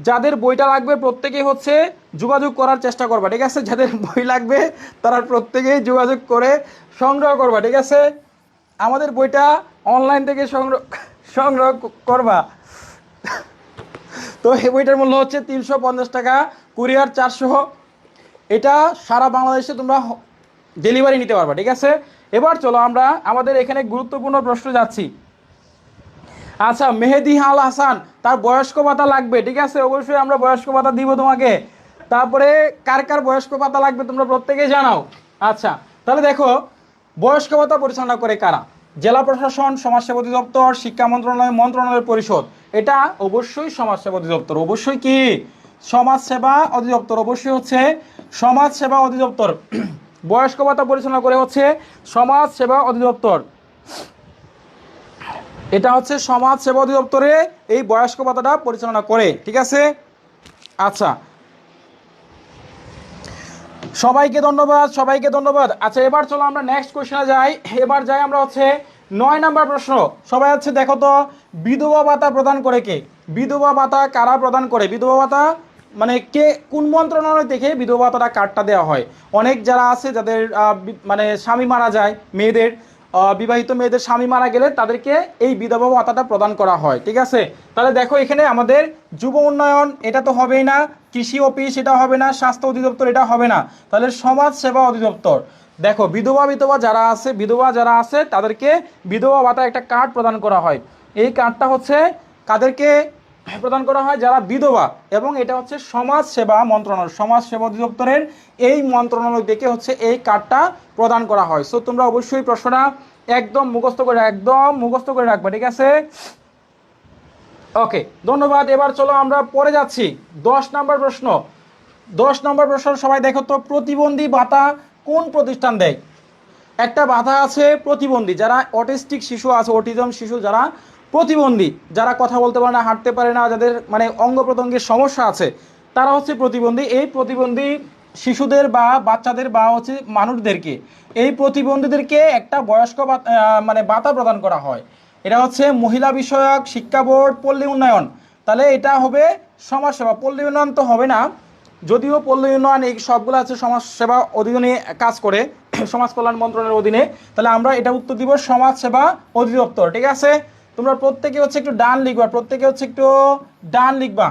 যাদের বইটা লাগবে প্রত্যেকেই হচ্ছে যোগাযোগ করার চেষ্টা করবা। ঠিক আছে, যাদের বই লাগবে তারা প্রত্যেকেই যোগাযোগ করে সংগ্রহ করবা। ঠিক আছে, আমাদের বইটা অনলাইন থেকে সংগ্রহ করবা। তো এই বইটার মূল্য হচ্ছে 350 টাকা, কুরিয়ার চার্জ সহ। এটা সারা বাংলাদেশে তোমরা ডেলিভারি নিতে পারবা। ঠিক আছে, এবার চলো আমরা আমাদের এখানে গুরুত্বপূর্ণ প্রশ্ন যাচ্ছি। আচ্ছা, মেহেদি আল হাসান, তার বয়স্ক ভাতা লাগবে। ঠিক আছে, অবশ্যই আমরা বয়স্ক ভাতা দিব তোমাকে। তারপরে কার কার বয়স্ক ভাতা লাগবে তোমরা প্রত্যেকেই জানাও। আচ্ছা, তাহলে দেখো বয়স্ক ভাতা পরিচালনা করে কারা? জেলা প্রশাসন, সমাজসেবা অধিদপ্তর, শিক্ষা মন্ত্রণালয় পরিষদ। এটা অবশ্যই সমাজসেবা অধিদপ্তর। অবশ্যই কি সমাজসেবা অধিদপ্তর? অবশ্যই হচ্ছে সমাজসেবা অধিদপ্তর। বয়স্ক ভাতা পরিচালনা করে হচ্ছে সমাজসেবা অধিদপ্তর। এটা হচ্ছে সমাজ সেবা অধিদপ্তরে এই বয়স্ক ভাতাটা পরিচালনা করে। ঠিক আছে, আচ্ছা, সবাইকে ধন্যবাদ। আচ্ছা, এবার চলো আমরা নেক্সট কোশ্চেনে যাই। এবার যাই আমরা হচ্ছে 9 নাম্বার প্রশ্ন। সবাই হচ্ছে দেখো তো, বিধবা ভাতা প্রদান করে কে? বিধবা ভাতা কারা প্রদান করে? বিধবা ভাতা মানে কে, কোন মন্ত্রণালয় থেকে বিধবা ভাতাটা কার্ডটা দেওয়া হয়? অনেক যারা আছে যাদের মানে স্বামী মারা যায় মেয়েদের, বিবাহিত মেয়েদের স্বামী মারা গেলে তাদেরকে এই বিধবা ভাতাটা প্রদান করা হয়। ঠিক আছে, তাহলে দেখো এখানে আমাদের যুব উন্নয়ন এটা তো হবেই না, কৃষি অফিস এটা হবে না, স্বাস্থ্য অধিদপ্তর এটা হবে না, তাহলে সমাজ সেবা অধিদপ্তর। দেখো বিধবা যারা আছে তাদেরকে বিধবা ভাতা একটা কার্ড প্রদান করা হয়। এই কার্ডটা হচ্ছে কাদেরকে প্রদান করা হয়? যারা বিধবা, এবং এটা হচ্ছে সমাজ সেবা মন্ত্রণালয়, সমাজ সেবা অধিদপ্তরের এই মন্ত্রণালয় থেকে হচ্ছে এই কার্ডটা প্রদান করা হয়। সো তোমরা অবশ্যই প্রশ্নটা একদম মুখস্থ করে রাখবে। ঠিক আছে, ওকে, ধন্যবাদ। এবার চলো আমরা পরে যাচ্ছি 10 নম্বর প্রশ্ন। 10 নম্বর প্রশ্ন সবাই দেখো তো, প্রতিবন্ধী ভাতা কোন প্রতিষ্ঠান দেয়? একটা ভাতা আছে প্রতিবন্ধী, যারা অটিস্টিক শিশু আছে, অটিজম শিশু যারা প্রতিবন্ধী, যারা কথা বলতে পারে না, হাঁটতে পারে না, যাদের মানে অঙ্গ প্রত্যঙ্গের সমস্যা আছে, তারা হচ্ছে প্রতিবন্ধী। এই প্রতিবন্ধী শিশুদের বা বাচ্চাদের বা হচ্ছে মানুষদেরকে, এই প্রতিবন্ধীদেরকে একটা বয়স্ক মানে ভাতা প্রদান করা হয়। এটা হচ্ছে মহিলা বিষয়ক শিক্ষা বোর্ড, পল্লী উন্নয়ন। তাহলে এটা হবে সমাজসেবা। পল্লী উন্নয়ন তো হবে না, যদিও পল্লী উন্নয়ন এই সবগুলো আছে সমাজ সেবা অধীনে কাজ করে, সমাজ কল্যাণ মন্ত্রণালয়ের অধীনে। তাহলে আমরা এটা উত্তর দিব সমাজ সেবা অধিদপ্তর। ঠিক আছে, তোমরা প্রত্যেকে হচ্ছে একটু ডান লিখবা,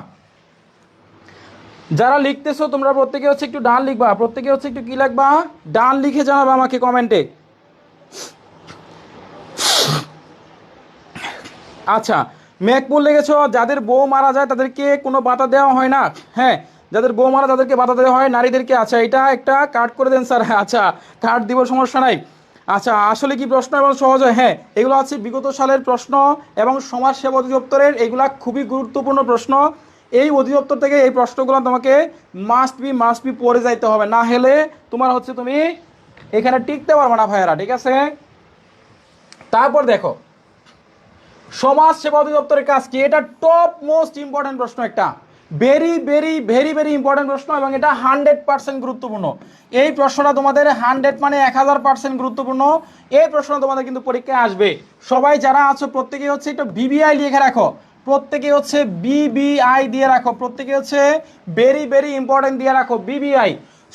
যারা লিখতেছো তোমরা প্রত্যেকে হচ্ছে একটু ডান লিখবা, প্রত্যেকে হচ্ছে একটু কি লিখবা, ডান লিখে জানাবা আমাকে কমেন্টে। আচ্ছা, মেঘপুর লিখেছো যাদের বউ মারা যায় তাদেরকে কোনো ভাতা দেওয়া হয় না। হ্যাঁ, যাদের বউ মারা তাদেরকে ভাতা দেওয়া হয়, নারীদেরকে। আচ্ছা, এটা একটা কার্ড করে দেন স্যার। আচ্ছা, কার্ড দিব, সমস্যা নাই। আচ্ছা, আসলে কি প্রশ্ন এবং সহজ হয়? হ্যাঁ, এগুলো আছে বিগত সালের প্রশ্ন এবং সমাজ সেবা অধিদপ্তরের, এগুলা খুবই গুরুত্বপূর্ণ প্রশ্ন। এই অধিদপ্তর থেকে এই প্রশ্নগুলো তোমাকে মাস্ট বি পড়ে যাইতে হবে, না হলে তোমার হচ্ছে তুমি এখানে টিকতে পারবে না ভাইয়েরা। ঠিক আছে, তারপর দেখো সমাজ সেবা অধিদপ্তরের কাজ কি? এটা টপ মোস্ট ইম্পর্টেন্ট প্রশ্ন, একটা very very very very important প্রশ্ন, এবং এটা 100% গুরুত্বপূর্ণ। এই প্রশ্নটা তোমাদের 100 মানে 1000% গুরুত্বপূর্ণ। এই প্রশ্নটা তোমাদের কিন্তু পরীক্ষায় আসবে। সবাই যারা আছো প্রত্যেকে হচ্ছে একটু বিবিআই লিখে রাখো, প্রত্যেকে হচ্ছে বিবিআই দিয়ে রাখো, প্রত্যেকে হচ্ছে ভেরি ভেরি ইম্পর্টেন্ট দিয়ে রাখো বিবিআই।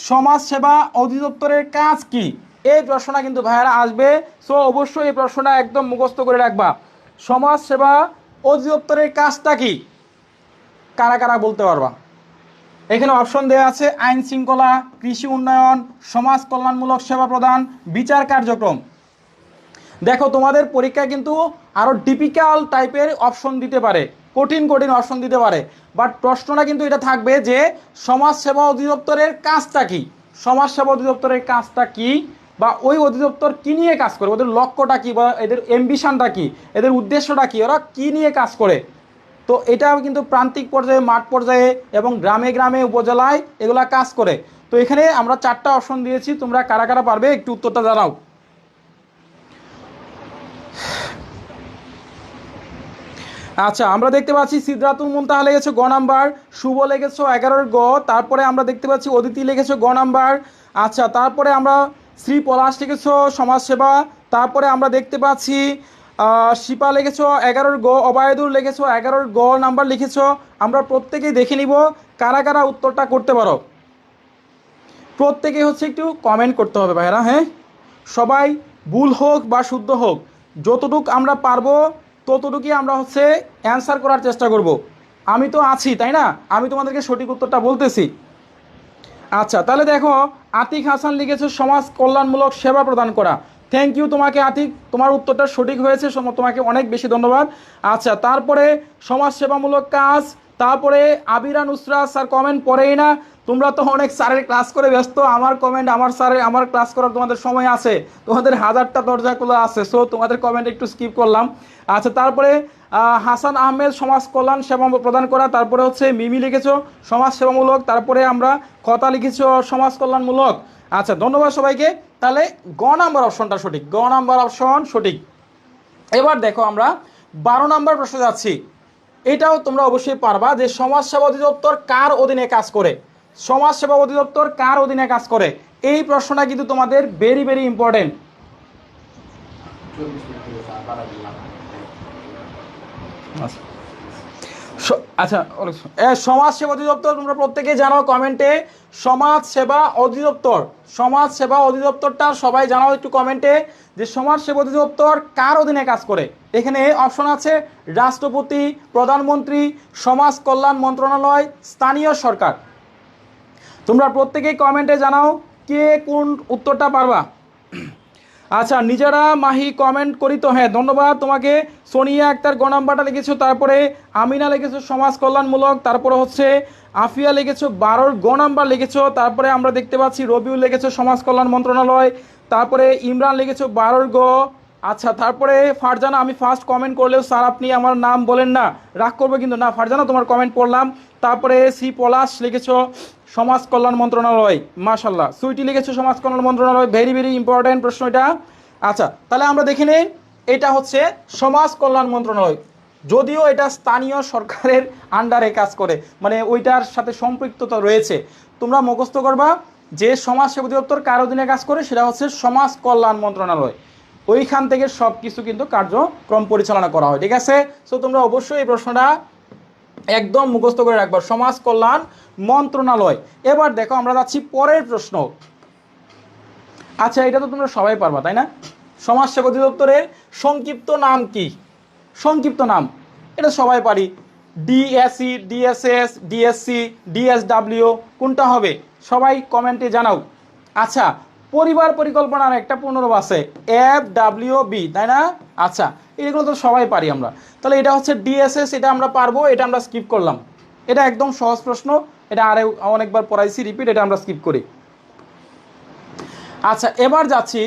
সমাজ সেবা অধিদপ্তরের কাজ কি? এই প্রশ্নটা কিন্তু ভাইয়ারা আসবে। সো অবশ্যই এই প্রশ্নটা একদম মুখস্থ করে রাখবা। সমাজ সেবা অধিদপ্তরের কাজটা কি? কারা কারা বলতে পারবা? এখানে অপশন দেওয়া আছে আইন শৃঙ্খলা, কৃষি উন্নয়ন, সমাজ কল্যাণমূলক সেবা প্রদান, বিচার কার্যক্রম। দেখো তোমাদের পরীক্ষা কিন্তু আরো ডিফিকাল্ট টাইপের অপশন দিতে পারে, কঠিন অপশন দিতে পারে, বাট প্রশ্নটা কিন্তু এটা থাকবে যে সমাজ সেবা অধিদপ্তরের কাজটা কি, সমাজ সেবা অধিদপ্তরের কাজটা কি, বা ওই অধিদপ্তর কি নিয়ে কাজ করে, ওদের লক্ষ্যটা কি, বা এদের অ্যাম্বিশনটা কি, এদের উদ্দেশ্যটা কি, ওরা কি নিয়ে কাজ করে। তো এটা কিন্তু প্রান্তিক পর্যায়ে, মাঠ পর্যায়ে এবং গ্রামে গ্রামে উপজেলায় এগুলা কাজ করে। তো এখানে আমরা 4টা অপশন দিয়েছি, তোমরা কারা কারা পারবে একটু উত্তরটা জানাও। আচ্ছা, আমরা দেখতে পাচ্ছি সিদরাতুল মুনতাহা লেগেছে গ নাম্বার, শুভ লেগেছে 11-এর গ, তারপরে আমরা দেখতে পাচ্ছি অদিতি লেগেছে গ নাম্বার। আচ্ছা, তারপরে আমরা শ্রী পলাশ লিখেছ সমাজসেবা, তারপরে আমরা দেখতে পাচ্ছি শিপা লিখেছ 11-এর গ, অবায়দুর লিখেছ 11-এর গ নাম্বার লিখেছ। আমরা প্রত্যেকেই দেখে নিব কারা কারা উত্তরটা করতে পারো। প্রত্যেকে হচ্ছে একটু কমেন্ট করতে হবে ভাইরা। হ্যাঁ, সবাই ভুল হোক বা শুদ্ধ হোক, যতটুক আমরা পারবো ততটুকুই আমরা হচ্ছে অ্যান্সার করার চেষ্টা করব। আমি তো আছি, তাই না? আমি তোমাদেরকে সঠিক উত্তরটা বলতেছি। আচ্ছা, তাহলে দেখো আতিক হাসান লিখেছে সমাজ কল্যাণমূলক সেবা প্রদান করা। থ্যাংক ইউ তোমাকে আতিক, তোমার উত্তরটা সঠিক হয়েছে, তোমাকে অনেক বেশি ধন্যবাদ। আচ্ছা, তারপরে সমাজ সেবামূলক কাজ, তারপরে আবিরা নুসরাত স্যার কমেন্ট পড়েই না, তোমরা তো অনেক স্যারের ক্লাস করে ব্যস্ত, আমার কমেন্ট আমার ক্লাস করার তোমাদের সময় আছে, তোমাদের 1000টা দরজাগুলো আছে, সো তোমাদের কমেন্ট একটু স্কিপ করলাম। আচ্ছা, তারপরে হাসান আহমেদ সমাজ কল্যাণ সেবা প্রদান করা, তারপরে হচ্ছে মিমি লিখেছো সমাজ সেবামূলক, তারপরে আমরা কথা লিখেছো সমাজ কল্যাণমূলক। আচ্ছা, ধন্যবাদ সবাইকে। তাহলে গ নাম্বার অপশনটা সঠিক, গ নাম্বার অপশন সঠিক। এবার দেখো আমরা 12 নাম্বার প্রশ্ন যাচ্ছি। এটাও তোমরা অবশ্যই পারবা যে সমাজ সেবা অধিদপ্তর কার অধীনে কাজ করে, সমাজ সেবা অধিদপ্তর কার অধীনে কাজ করে। এই প্রশ্নটা কিন্তু তোমাদের ভেরি ভেরি ইম্পর্টেন্ট। আচ্ছা সমাজ সেবা অধিদপ্তর তোমরা প্রত্যেকেই জানো কমেন্টে সমাজ সেবা অধিদপ্তর, সমাজ সেবা অধিদপ্তরটা সবাই জানাও একটু কমেন্টে যে সমাজ সেবা অধিদপ্তর কার অধীনে কাজ করে। এখানে অপশন আছে রাষ্ট্রপতি, প্রধানমন্ত্রী, সমাজ কল্যাণ মন্ত্রণালয়, স্থানীয় সরকার। তোমরা প্রত্যেকেই কমেন্টে জানাও কে কোন উত্তরটা পারবা। আচ্ছা নিজেরা মাহি কমেন্ট করি তো, হ্যাঁ ধন্যবাদ তোমাকে। সোনিয়া আক্তার গ নাম্বারটা লিখেছো, তারপরে আমিনা লিখেছো সমাজ কল্যাণমূলক, তারপরে হচ্ছে আফিয়া লিখেছো 12 গ নাম্বার লিখেছো, তারপরে আমরা দেখতে পাচ্ছি রবিউল লিখেছো সমাজ কল্যাণ মন্ত্রণালয়, তারপরে ইমরান লিখেছো 12 গ। আচ্ছা তারপরে ফারজানা, আমি ফার্স্ট কমেন্ট করলেও স্যার আপনি আমার নাম বলেন না, রাগ করবে কিন্তু না। ফারজানা তোমার কমেন্ট পড়লাম। তারপরে সি পলাশ লিখেছো সমাজ কল্যাণ মন্ত্রণালয়, মাশাল্লাহ। সুইটি লিখেছো সমাজ কল্যাণ মন্ত্রণালয়, ভেরি ভেরি ইম্পর্টেন্ট প্রশ্ন এটা। আচ্ছা তাহলে আমরা দেখে নেই, এটা হচ্ছে সমাজ কল্যাণ মন্ত্রণালয়, যদিও এটা স্থানীয় সরকারের আন্ডারে কাজ করে, মানে ওইটার সাথে সম্পৃক্ততা রয়েছে। তোমরা মুখস্থ করবা যে সমাজ সেবা অধিদপ্তর কার অধীনে কাজ করে, সেটা হচ্ছে সমাজ কল্যাণ মন্ত্রণালয়। ওইখান থেকে সব কিছু কিন্তু কার্যক্রম পরিচালনা করা হয়, ঠিক আছে। সো তোমরা অবশ্যই এই প্রশ্নটা একদম মুখস্থ করে রাখবা, সমাজ কল্যাণ মন্ত্রণালয়। এবার দেখো আমরা যাচ্ছি পরের প্রশ্ন। আচ্ছা এটা তো তোমরা সবাই পারবা তাই না? সমাজ সেবা অধিদপ্তরের সংক্ষিপ্ত নাম কি? সংক্ষিপ্ত নাম এটা সবাই পারি, ডিএসসি, ডিএসএস, ডিএসসি, ডিএসডব্লিউ, কোনটা হবে সবাই কমেন্টে জানাও। আচ্ছা পরিবার পরিকল্পনার একটা পুনরূপ আছে FWB, তাই না? আচ্ছা এগুলো তো সবাই পারি আমরা, তাহলে এটা হচ্ছে ডিএসএস, এটা আমরা পারবো, এটা আমরা স্কিপ করলাম। এটা একদম সহজ প্রশ্ন, এটা আরে অনেকবার পড়াইছি, রিপিট, এটা আমরা স্কিপ করি। আচ্ছা এবার যাচ্ছি,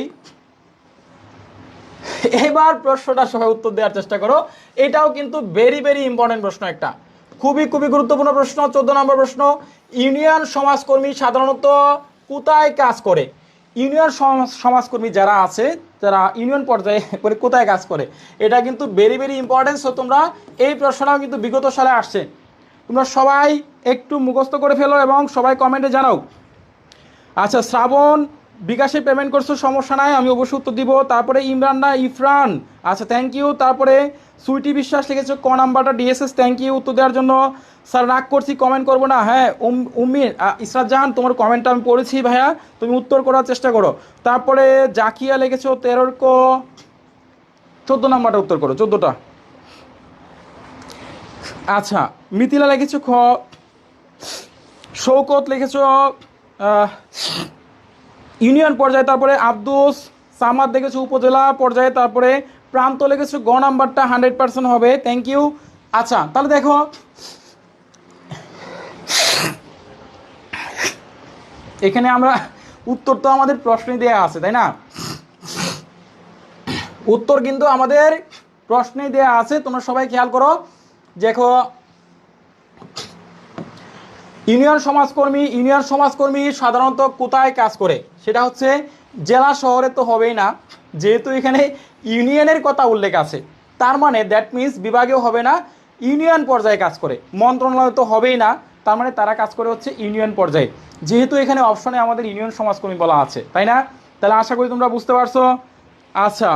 এবার প্রশ্নটা সবাই উত্তর দেওয়ার চেষ্টা করো। এটাও কিন্তু ভেরি ভেরি ইম্পর্টেন্ট প্রশ্ন, একটা খুবই খুবই গুরুত্বপূর্ণ প্রশ্ন। 14 নম্বর প্রশ্ন, ইউনিয়ন সমাজকর্মী সাধারণত কোথায় কাজ করে? ইউনিয়ন সমাজকর্মী যারা আছে, যারা ইউনিয়ন পর্যায়ে করে কোথায় কাজ করে, এটা কিন্তু ভেরি ভেরি ইম্পর্টেন্ট। সো তোমরা এই প্রশ্নটাও কিন্তু বিগত সালে আসছে, তোমরা সবাই একটু মুখস্থ করে ফেলো এবং সবাই কমেন্টে জানাও। আচ্ছা শ্রাবণ বিকাশে পেমেন্ট করছো, সমস্যা নাই, আমি অবশ্যই উত্তর দিব। তারপরে ইমরান না ইফরান, আচ্ছা থ্যাংক ইউ। তারপরে সুইটি বিশ্বাস লিখেছো ক নাম্বারটা ডিএসএস, থ্যাংক ইউ উত্তর দেওয়ার জন্য। স্যার রাগ করছি কমেন্ট করবো না, হ্যাঁ উম্মির ইসরাত জাহান তোমার কমেন্টটা আমি পড়েছি ভাইয়া, তুমি উত্তর করার চেষ্টা করো। তারপরে জাকিয়া লিখেছো 13 ক 14 নাম্বারটা উত্তর করো, 14টা। আচ্ছা মিথিলা লিখেছো খ, শৌকত লিখেছো ইউনিয়ন পর্যায়ে, তারপরে আব্দুস সামাদ দেখেছো উপজেলা পর্যায়ে, তারপরে প্রান্ত লেগেছো গ নাম্বারটা 100% হবে, থ্যাংক ইউ। আচ্ছা তাহলে দেখো এখানে আমরা উত্তর তো আমাদের প্রশ্নে দেওয়া আছে তাই না? উত্তর কিন্তু আমাদের প্রশ্নে দেওয়া আছে, তোমরা সবাই খেয়াল করো। দেখো ইউনিয়ন সমাজকর্মী সাধারণত কোথায় কাজ করে, সেটা হচ্ছে জেলা শহরে তো হবেই না, যেহেতু এখানে ইউনিয়নের কথা উল্লেখ আছে, তার মানে দ্যাট মিন্স বিভাগেও হবে না, ইউনিয়ন পর্যায়ে কাজ করে। মন্ত্রণালয় তো হবেই না, তার মানে তারা কাজ করে হচ্ছে ইউনিয়ন পর্যায়ে, যেহেতু এখানে অপশনে আমাদের ইউনিয়ন সমাজকর্মী বলা আছে, তাই না? তাহলে আশা করি তোমরা বুঝতে পারছো। আচ্ছা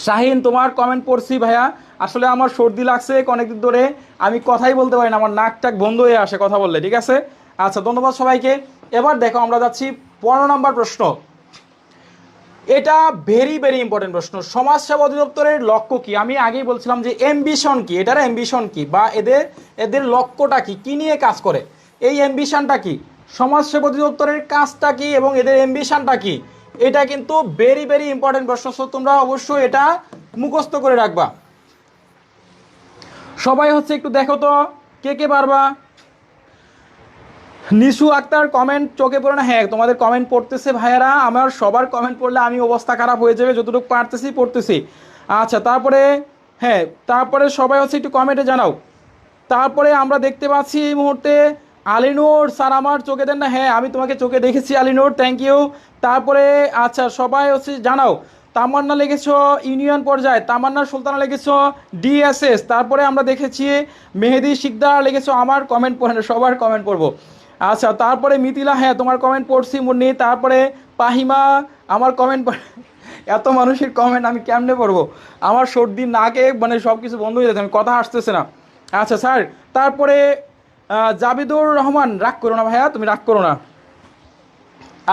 শাহিন তোমার কমেন্ট পড়ছি ভাইয়া, আসলে আমার সর্দি লাগছে অনেকদিন ধরে, আমি কথাই বলতে পারি না, আমার নাক টাক বন্ধ হয়ে আসে কথা বললে, ঠিক আছে। আচ্ছা ধন্যবাদ সবাইকে। এবার দেখো আমরা যাচ্ছি 15 নম্বর প্রশ্ন, এটা ভেরি ভেরি ইম্পর্টেন্ট প্রশ্ন। সমাজ সেবা অধিদপ্তরের লক্ষ্য কি? আমি আগেই বলছিলাম যে অ্যাম্বিশন কি, এটার অ্যাম্বিশন কি বা এদের লক্ষ্যটা কি, কি নিয়ে কাজ করে, এই অ্যাম্বিশনটা কি, সমাজ সেবা অধিদপ্তরের কাজটা কি এবং এদের অ্যাম্বিশনটা কি, এটা কিন্তু ভেরি ভেরি ইম্পর্টেন্ট প্রশ্ন। সো তোমরা অবশ্যই এটা মুখস্থ করে রাখবা। সবাই হচ্ছে একটু দেখো তো কে কে পারবা। নিশু আক্তার কমেন্ট চোখে পড়ে না, হ্যাঁ তোমাদের কমেন্ট পড়তেছে ভাইয়ারা, আমার সবার কমেন্ট পড়লে আমি অবস্থা খারাপ হয়ে যাবে, যতটুকু পারতেছি পড়তেছি। আচ্ছা তারপরে হ্যাঁ, তারপরে সবাই হচ্ছে একটু কমেন্টে জানাও। তারপরে আমরা দেখতে পাচ্ছি এই মুহূর্তে আলিনুর স্যার, আমার চোখে দেন না, হ্যাঁ আমি তোমাকে চোখে দেখেছি আলিনুর, থ্যাংক ইউ। তারপরে আচ্ছা সবাই হচ্ছে জানাও, তামান্না লেগেছো ইউনিয়ন পর্যায়ে, তামান্না সুলতানা লেগেছো ডিএসএস, তারপরে আমরা দেখেছি মেহেদি শিকদার লেগেছো, আমার কমেন্ট পড়ে না, সবার কমেন্ট পড়বো। আচ্ছা তারপরে মিথিলা, হ্যাঁ তোমার কমেন্ট পড়ছি মুন্নি, তারপরে পাহিমা আমার কমেন্ট এত মানুষের কমেন্ট আমি কেমনে পড়বো, আমার সর্দি নাকে মানে সব কিছু বন্ধ হয়ে যাচ্ছে, আমি কথা আসতেছে না। আচ্ছা স্যার, তারপরে জাবিদুর রহমান, রাগ করো না ভাইয়া, তুমি রাগ করো না।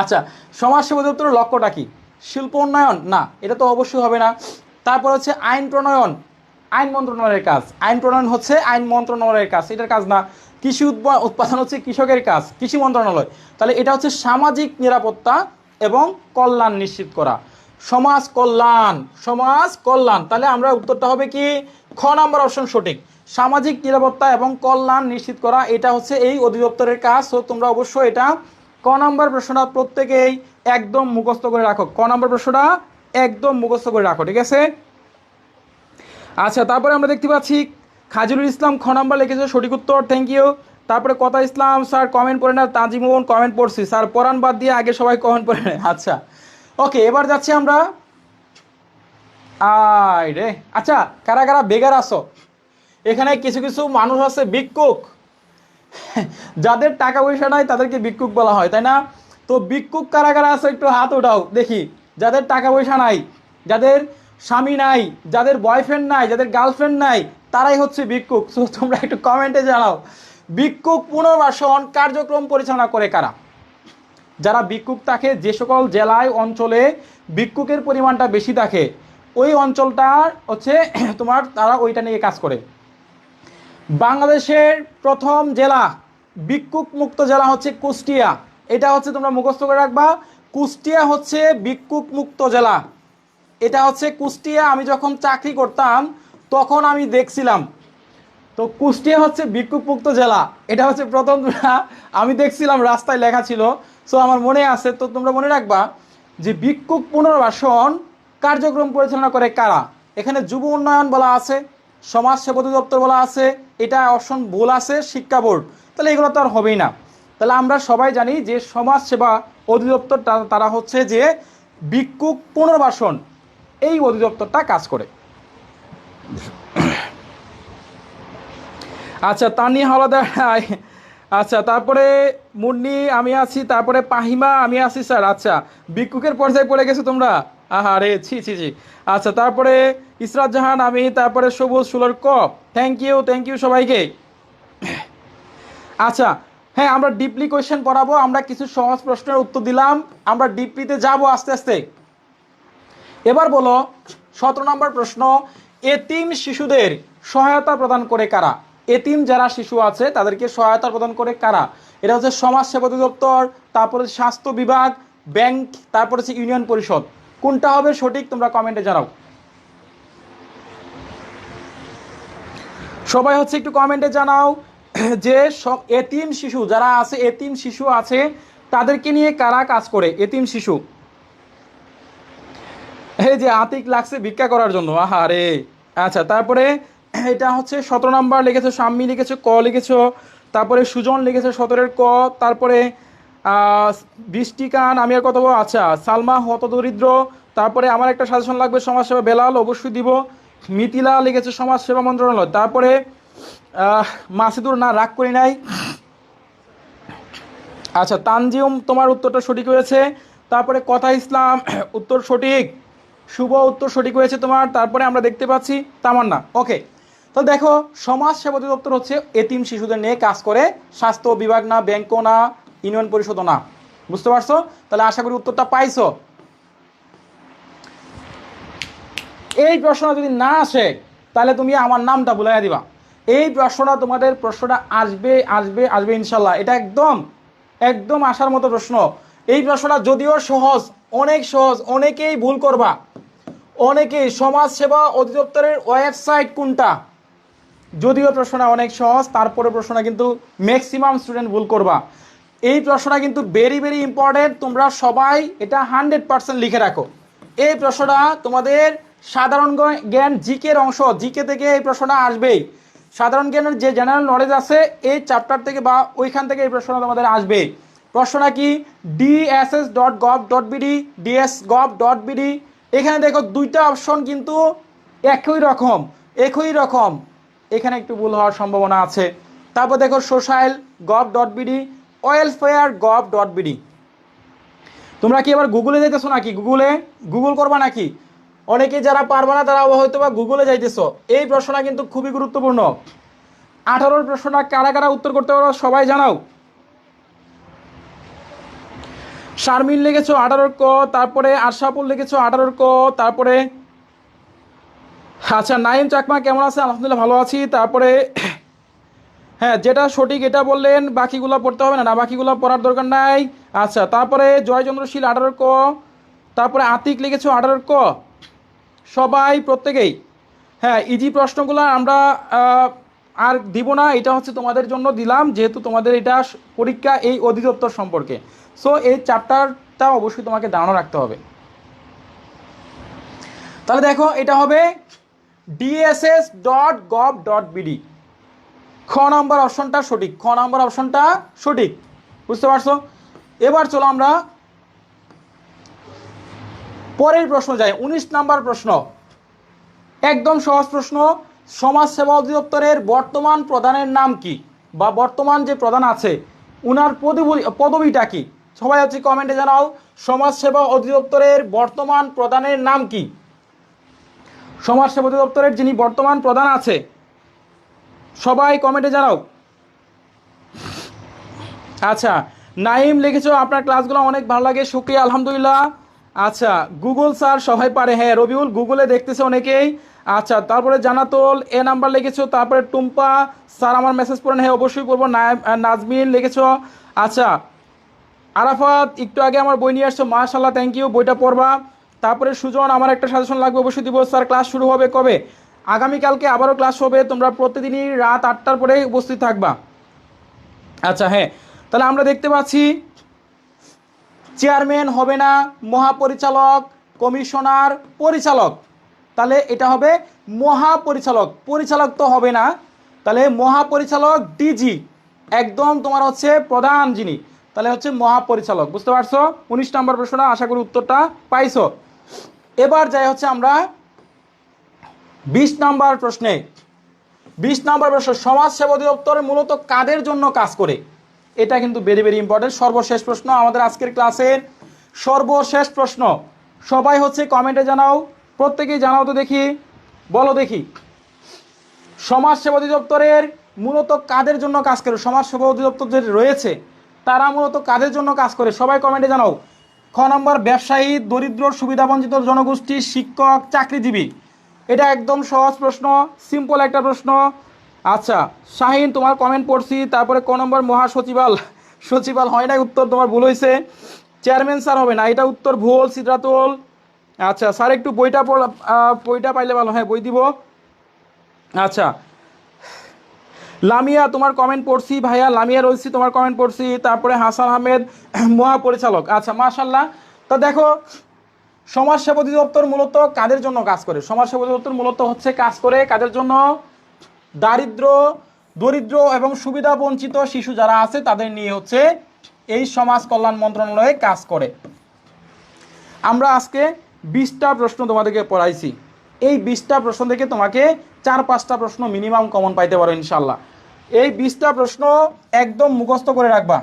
আচ্ছা, সমাজসেবা দপ্তরের লক্ষ্যটা কি? শিল্প উন্নয়ন? না, এটা তো অবশ্যই হবে না। তারপর হচ্ছে আইন প্রণয়ন, আইন মন্ত্রণালয়ের কাজ। আইন প্রণয়ন হচ্ছে আইন মন্ত্রণালয়ের কাজ, এটার কাজ না। কৃষি উৎপাদন হচ্ছে কৃষকের কাজ, কৃষি মন্ত্রণালয়। তাহলে এটা হচ্ছে সামাজিক নিরাপত্তা এবং কল্যাণ নিশ্চিত করা, সমাজ কল্যাণ, সমাজ কল্যাণ। তাহলে আমরা উত্তরটা হবে কি, খ নাম্বার অপশন সঠিক। সামাজিক নিরাপত্তা এবং কল্যাণ নিশ্চিত করা, এটা হচ্ছে এই অধিদপ্তরের কাজ। তো তোমরা অবশ্যই এটা ক নম্বর প্রশ্নটা প্রত্যেকেই একদম মুখস্থ করে রাখো, ক নম্বর প্রশ্নটা একদম মুখস্থ করে রাখো, ঠিক আছে? আচ্ছা, তারপরে আমরা দেখতে পাচ্ছি খাজিরুল ইসলাম খ নম্বর লিখেছে সঠিক উত্তর, থ্যাংক ইউ। তারপরে কথা ইসলাম স্যার কমেন্ট পড়ে না, তাজিমোহন কমেন্ট পড়ছি স্যার, পড়ান বাদ দিয়ে আগে সবাই কমেন্ট পড়ে নেয়। আচ্ছা ওকে, এবার যাচ্ছি আমরা। আয় রে, আচ্ছা কারা কারা বেগার আসো? এখানে কিছু কিছু মানুষ আছে ভিক্ষুক, যাদের টাকা পয়সা নাই তাদেরকে ভিক্ষুক বলা হয়, তাই না? তো ভিক্ষুক কারা কারা আছে একটু হাত ওঠাও দেখি। যাদের টাকা পয়সা নাই, যাদের স্বামী নাই, যাদের বয়ফ্রেন্ড নাই, যাদের গার্লফ্রেন্ড নাই, তারাই হচ্ছে ভিক্ষুক। সো তোমরা একটু কমেন্টে জানাও, ভিক্ষুক পুনর্বাসন কার্যক্রম পরিচালনা করে কারা? যারা ভিক্ষুক থাকে, যে সকল জেলায় অঞ্চলে ভিক্ষুকের পরিমাণটা বেশি থাকে, ওই অঞ্চলটা হচ্ছে তোমার, তারা ওইটা নিয়ে কাজ করে। বাংলাদেশের প্রথম জেলা ভিক্ষুক মুক্ত জেলা হচ্ছে কুষ্টিয়া, এটা হচ্ছে তোমরা মুখস্থ করে রাখবা। কুষ্টিয়া হচ্ছে ভিক্ষুক মুক্ত জেলা, এটা হচ্ছে কুষ্টিয়া। আমি যখন চাকরি করতাম তখন আমি দেখছিলাম, তো কুষ্টিয়া হচ্ছে ভিক্ষুক মুক্ত জেলা, এটা হচ্ছে প্রথম আমি দেখছিলাম, রাস্তায় লেখা ছিল। সো আমার মনে আছে, তো তোমরা মনে রাখবা যে ভিক্ষুক পুনর্বাসন কার্যক্রম পরিচালনা করে কারা। এখানে যুব উন্নয়ন বলা আছে, সমাজ সেবা অধিদপ্তর বলা আছে, এটা অপশন ভুল আছে, শিক্ষা বোর্ড। তাহলে এগুলো তো আর হবেই না। তাহলে আমরা সবাই জানি যে সমাজ সেবা অধিদপ্তর তারা হচ্ছে যে ভিক্ষুক পুনর্বাসন এই অধিদপ্তরটা কাজ করে। আচ্ছা, তানি হাওলাদার, আচ্ছা তারপরে মুন্নি আমি আছি, তারপরে পাহিমা আমি আছি স্যার। আচ্ছা, ভিক্ষুকের পর্যায়ে পড়ে গেছো তোমরা, আহারে ছি ছি ছি। আচ্ছা, তারপরে ইসরাত জাহান আমি, তারপরে সবুজ সুলর কপ, থ্যাংক ইউ সবাইকে। আচ্ছা হ্যাঁ, আমরা ডিপলি কোয়েশ্চেন পড়াবো, আমরা কিছু সহজ প্রশ্নের উত্তর দিলাম, আমরা ডিপলিতে যাব আস্তে আস্তে। এবার বলো 17 নম্বর প্রশ্ন, এতিম শিশুদের সহায়তা প্রদান করে কারা? এতিম যারা শিশু আছে তাদেরকে সহায়তা প্রদান করে কারা? এটা হচ্ছে সমাজ সেবা অধিদপ্তর, তারপরে স্বাস্থ্য বিভাগ, ব্যাংক, তারপরে হচ্ছে ইউনিয়ন পরিষদ। কোনটা হবে সঠিক তোমরা কমেন্টে জানাও। সবাই হচ্ছে একটু কমেন্টে জানাও যে সব এতিম শিশু যারা আছে, এতিম শিশু আছে, তাদেরকে নিয়ে কারা কাজ করে? এতিম শিশু, এই যে আতিক লাগছে ভিক্ষা করার জন্য, আহারে। আচ্ছা, তারপরে এটা হচ্ছে 17 নাম্বার লিখেছো, শাম্মী লিখেছো, ক লিখেছো, তারপরে সুজন লিখেছে 17-এর ক, তারপরে বৃষ্টিকান, আমি আর কত, আচ্ছা সালমা হতদরিদ্র, তারপরে আমার একটা সাজেশন লাগবে সমাজসেবা, বেলাল অবশ্যই দিব। মিথিলা লিখেছে সমাজ সেবা মন্ত্রণালয়, তারপরে মাসিদুর, না রাগ করি নাই। আচ্ছা, তানজিম তোমার উত্তরটা সঠিক হয়েছে, তারপরে কথা ইসলাম উত্তর সঠিক, শুভ উত্তর সঠিক হয়েছে তোমার। তারপরে আমরা দেখতে পাচ্ছি তামান্না, ওকে। তো দেখো, সমাজ সেবা অধিদপ্তর হচ্ছে এতিম শিশুদের নিয়ে কাজ করে, স্বাস্থ্য বিভাগ না, ব্যাংকও না, ইউনিয়ন পরিষদও না, বুঝতে পারছো? তাহলে আশা করি উত্তরটা পাইছো। এই প্রশ্নটা যদি না আসে তাহলে তুমি আমার নামটা ভুলাইয়া দিবা। এই প্রশ্নটা তোমাদের প্রশ্নটা আসবে আসবে আসবে ইনশাল্লাহ, এটা একদম একদম আসার মতো প্রশ্ন। এই প্রশ্নটা যদিও সহজ, অনেক সহজ, অনেকেই ভুল করবা, অনেকেই। সমাজ সেবা অধিদপ্তরের ওয়েবসাইট কোনটা? যদিও প্রশ্নটা অনেক সহজ, তারপরে প্রশ্নটা কিন্তু ম্যাক্সিমাম স্টুডেন্ট ভুল করবা। এই প্রশ্নটা কিন্তু ভেরি ভেরি ইম্পর্টেন্ট, তোমরা সবাই এটা 100% লিখে রাখো। এই প্রশ্নটা তোমাদের সাধারণ জ্ঞান জিকের অংশ, জিকে থেকে এই প্রশ্নটা আসবেই। সাধারণ জ্ঞানের যে জেনারেল নলেজ আছে এই চ্যাপ্টার থেকে বা ওইখান থেকে এই প্রশ্নটা তোমাদের আসবে। প্রশ্নটা কি? dss.gov.bd, ds.gov.bd। এখানে দেখো দুইটা অপশন কিন্তু একই রকম, একই রকম, এখানে একটু ভুল হওয়ার সম্ভাবনা আছে। তারপর দেখো সোশ্যাল gov.bd, ওয়েলফেয়ার gov.bd। তোমরা কি এবার গুগলে যাইতেছো নাকি? গুগল করবা নাকি? অনেকে যারা পারবে না তারা হয়তো বা গুগলে যাইতেছো। এই প্রশ্নটা কিন্তু খুবই গুরুত্বপূর্ণ। 18 প্রশ্নটা কারা কারা উত্তর করতে পারো সবাই জানাও। শারমিন লিখেছো 18 ক, তারপরে আশরাফুল লিখেছো 18 ক, তারপরে আচ্ছা নাইম চাকমা কেমন আছে? আলহামদুলিল্লাহ ভালো আছি। তারপরে হ্যাঁ যেটা সঠিক এটা বললেন, বাকিগুলো পড়তে হবে না, না বাকিগুলো পড়ার দরকার নাই। আচ্ছা তারপরে জয়চন্দ্রশীল 18 ক, তারপরে আতিক লিখেছো 18 ক, সবাই প্রত্যেকেই। হ্যাঁ ইজি প্রশ্নগুলো আমরা আর দিব না, এটা হচ্ছে তোমাদের জন্য দিলাম যেহেতু তোমাদের এটা পরীক্ষা এই অধিদপ্তর সম্পর্কে। সো এই চ্যাপ্টারটা অবশ্যই তোমাকে ধারণা রাখতে হবে। তাহলে দেখো এটা হবে dss.gov.bd, খ নম্বর অপশনটা সঠিক, খ নম্বর অপশনটা সঠিক, বুঝতে পারছো? এবার চলো আমরা পরের প্রশ্ন যাই। 19 নাম্বার প্রশ্ন, একদম সহজ প্রশ্ন। সমাজ সেবা অধিদপ্তরের বর্তমান প্রধানের নাম কি, বা বর্তমান যে প্রধান আছে উনার পদবিটা কি? সবাই হচ্ছে কমেন্টে জানাও সমাজ সেবা অধিদপ্তরের বর্তমান প্রধানের নাম কি। সমাজ সেবা অধিদপ্তরের যিনি বর্তমান প্রধান আছে সবাই কমেন্টে জানাও। আচ্ছা নাইম লিখেছো আপনার ক্লাসগুলো অনেক ভালো লাগে, শুক্রিয়া, আলহামদুলিল্লাহ। আচ্ছা গুগল স্যার সবাই পারে, হ্যাঁ রবিউল গুগলে দেখতেছে অনেকেই। আচ্ছা তারপরে জানাতল এ নাম্বার লিখেছো, তারপরে টুম্পা স্যার আমার মেসেজ পড়েন, হ্যাঁ অবশ্যই পড়বো। নাজমিন লিখেছো। আচ্ছা আরাফাত একটু আগে আমার বই নিয়ে আসছো, মাশাল্লাহ থ্যাংক ইউ, বইটা পড়বা। তারপরে সুজন আমার একটা সাজেশন লাগবে, অবশ্যই দিব স্যার। ক্লাস শুরু হবে কবে? আগামীকালকে আবারও ক্লাস হবে, তোমরা প্রতিদিনই রাত 8টার পরে উপস্থিত থাকবা। আচ্ছা হ্যাঁ তাহলে আমরা দেখতে পাচ্ছি চেয়ারম্যান হবে না, মহাপরিচালক, কমিশনার, পরিচালক। তাহলে এটা হবে মহাপরিচালক, পরিচালক তো হবে না, তাহলে মহাপরিচালক ডিজি, একদম তোমার হচ্ছে প্রধান যিনি, তাহলে হচ্ছে মহাপরিচালক, বুঝতে পারছো? 19 নম্বর প্রশ্নটা আশা করি উত্তরটা পাইছো। এবার যাই হচ্ছে আমরা 20 নম্বর প্রশ্নে। 20 নম্বর প্রশ্ন, সমাজ সেবা অধিদপ্তর মূলত কাদের জন্য কাজ করে? এটা কিন্তু ভেরি ভেরি ইম্পর্টেন্ট, সর্বশেষ প্রশ্ন আমাদের আজকের ক্লাসের, সর্বশেষ প্রশ্ন। সবাই হচ্ছে কমেন্টে জানাও, প্রত্যেকেই জানাও তো দেখি, বলো দেখি সমাজ সেবা অধিদপ্তরের মূলত কাদের জন্য কাজ করে? সমাজ সেবা অধিদপ্তর যে রয়েছে তারা মূলত কাদের জন্য কাজ করে? সবাই কমেন্টে জানাও। খ নম্বর ব্যবসায়ী, দরিদ্র, সুবিধাবঞ্চিত জনগোষ্ঠী, শিক্ষক, চাকরিজীবী। এটা একদম সহজ প্রশ্ন, সিম্পল একটা প্রশ্ন। আচ্ছা শাহিন তোমার কমেন্ট পড়ছি। তারপরে ক নম্বর মহাসচিবাল, সচিবাল হয় না, উত্তর তোমার ভুল হয়েছে। চেয়ারম্যান স্যার হবে না, এটা উত্তর ভুল সিদ্ধাতুল। আচ্ছা স্যার একটু বইটা পাইলে ভালো, হ্যাঁ বই দিব। আচ্ছা লামিয়া তোমার কমেন্ট পড়ছি, ভাইয়া লামিয়া রয়েছি তোমার কমেন্ট পড়ছি। তারপরে হাসান আহমেদ মহাপরিচালক, আচ্ছা মাশাল্লাহ। তা দেখো সমাজ সেবা অধিদপ্তর মূলত কাদের জন্য কাজ করে? সমাজ সেবা অধিদপ্তর মূলত হচ্ছে কাজ করে কাদের জন্য? দরিদ্র এবং সুবিধা বঞ্চিত শিশু যারা আছে তাদের নিয়ে হচ্ছে এই সমাজ কল্যাণ মন্ত্রণালয়ে কাজ করে। আমরা আজকে 20টা প্রশ্ন তোমাদেরকে পড়াইছি, এই 20টা প্রশ্ন থেকে তোমাকে 4-5টা প্রশ্ন মিনিমাম কমন পাইতে পারো ইনশাল্লাহ। এই 20টা প্রশ্ন একদম মুখস্থ করে রাখবা,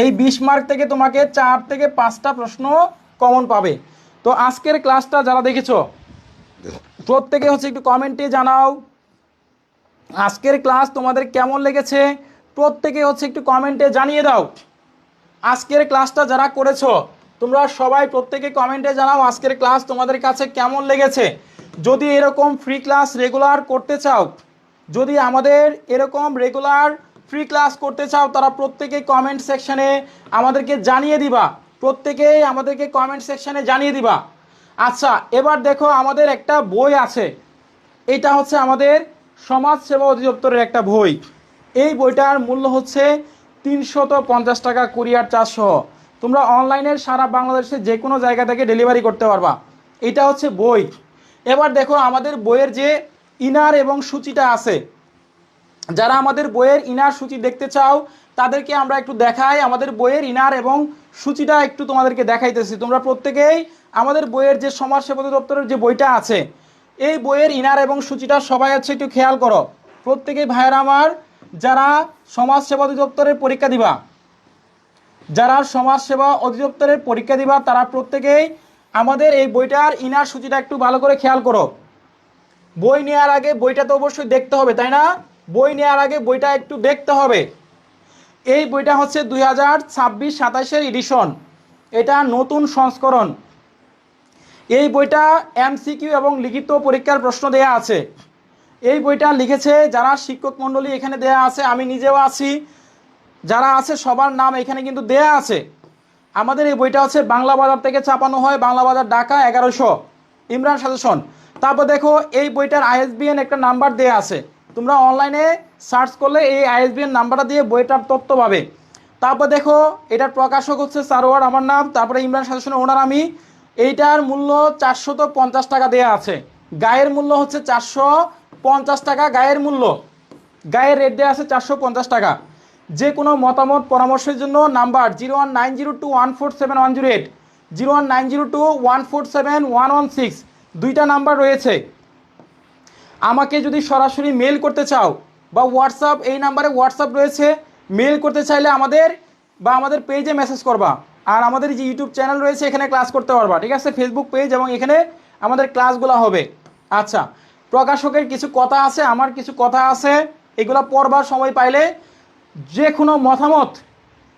এই 20 মার্ক থেকে তোমাকে 4 থেকে 5টা প্রশ্ন কমন পাবে। তো আজকের ক্লাসটা যারা দেখেছো প্রত্যেকে হচ্ছে একটু কমেন্টে জানাও আজকের ক্লাস তোমাদের কেমন লেগেছে, প্রত্যেকে হচ্ছে একটু কমেন্টে জানিয়ে দাও। আজকের ক্লাসটা যারা করেছো তোমরা সবাই প্রত্যেকে কমেন্টে জানাও আজকের ক্লাস তোমাদের কাছে কেমন লেগেছে। যদি এরকম ফ্রি ক্লাস রেগুলার করতে চাও, যদি আমাদের এরকম রেগুলার ফ্রি ক্লাস করতে চাও, তারা প্রত্যেকে কমেন্ট সেকশনে আমাদেরকে জানিয়ে দিবা, প্রত্যেকেই আমাদেরকে কমেন্ট সেকশনে জানিয়ে দিবা। আচ্ছা এবার দেখো আমাদের একটা বই আছে, এটা হচ্ছে আমাদের সমাজ সেবা অধিদপ্তরের একটা বই। এই বইটার মূল্য হচ্ছে 350 টাকা কুরিয়ার চার্জ সহ। তোমরা অনলাইনে সারা বাংলাদেশে যে কোনো জায়গা থেকে ডেলিভারি করতে পারবা। এটা হচ্ছে বই। এবার দেখো আমাদের বইয়ের যে ইনার এবং সূচিটা আছে, যারা আমাদের বইয়ের ইনার সূচি দেখতে চাও তাদেরকে আমরা একটু দেখাই। আমাদের বইয়ের ইনার এবং সূচিটা একটু তোমাদেরকে দেখাইতেছি। তোমরা প্রত্যেকেই আমাদের বইয়ের যে সমাজ সেবা অধিদপ্তরের যে বইটা আছে এই বইয়ের ইনার এবং সূচিটা সবাই হচ্ছে একটু খেয়াল করো। প্রত্যেকেই ভাইয়েরা আমার যারা সমাজ সেবা অধিদপ্তরের পরীক্ষা দিবা, যারা সমাজ সেবা অধিদপ্তরের পরীক্ষা দিবা তারা প্রত্যেকেই আমাদের এই বইটার ইনার সূচিটা একটু ভালো করে খেয়াল করো। বই নেওয়ার আগে বইটা তো অবশ্যই দেখতে হবে, তাই না? বই নেওয়ার আগে বইটা একটু দেখতে হবে। এই বইটা হচ্ছে 2026-27 এডিশন, এটা নতুন সংস্করণ। এই বইটা এমসিকিউ এবং লিখিত পরীক্ষার প্রশ্ন দেয়া আছে। এই বইটা লিখেছে যারা শিক্ষক মণ্ডলী এখানে দেয়া আছে, আমি নিজেও আছি, যারা আছে সবার নাম এখানে কিন্তু দেয়া আছে। আমাদের এই বইটা হচ্ছে বাংলা বাজার থেকে ছাপানো হয়, বাংলা বাজার ঢাকা 1100, ইমরান সাজেশন। তারপর দেখো এই বইটার আইএসবিএন একটা নাম্বার দেয়া আছে, তোমরা অনলাইনে সার্চ করলে এই আইএসবিএন নাম্বারটা দিয়ে বইটার তথ্য পাবে। তারপর দেখো এটার প্রকাশক হচ্ছে সারোয়ার আমার নাম, তারপরে ইমরান সাজেশনের ওনার আমি। এইটার মূল্য 450 টাকা দেয়া আছে, গায়ের মূল্য হচ্ছে 450 টাকা, গায়ের মূল্য, গায়ের রেট দেওয়া আছে 450 টাকা। যে কোনো মতামত পরামর্শের জন্য নাম্বার 01902147108, 01902147116, দুইটা নাম্বার রয়েছে। আমাকে যদি সরাসরি মেল করতে চাও বা হোয়াটসঅ্যাপ, এই নাম্বারে হোয়াটসঅ্যাপ রয়েছে, মেল করতে চাইলে আমাদের পেজে মেসেজ করবা। আর আমাদের যে ইউটিউব চ্যানেল রয়েছে এখানে ক্লাস করতে পারবা, ঠিক আছে, ফেসবুক পেজ, এবং এখানে আমাদের ক্লাসগুলো হবে। আচ্ছা, প্রকাশকের কিছু কথা আছে, আমার কিছু কথা আছে, এগুলো পড়বার সময় পাইলে যে কোনো মতামত,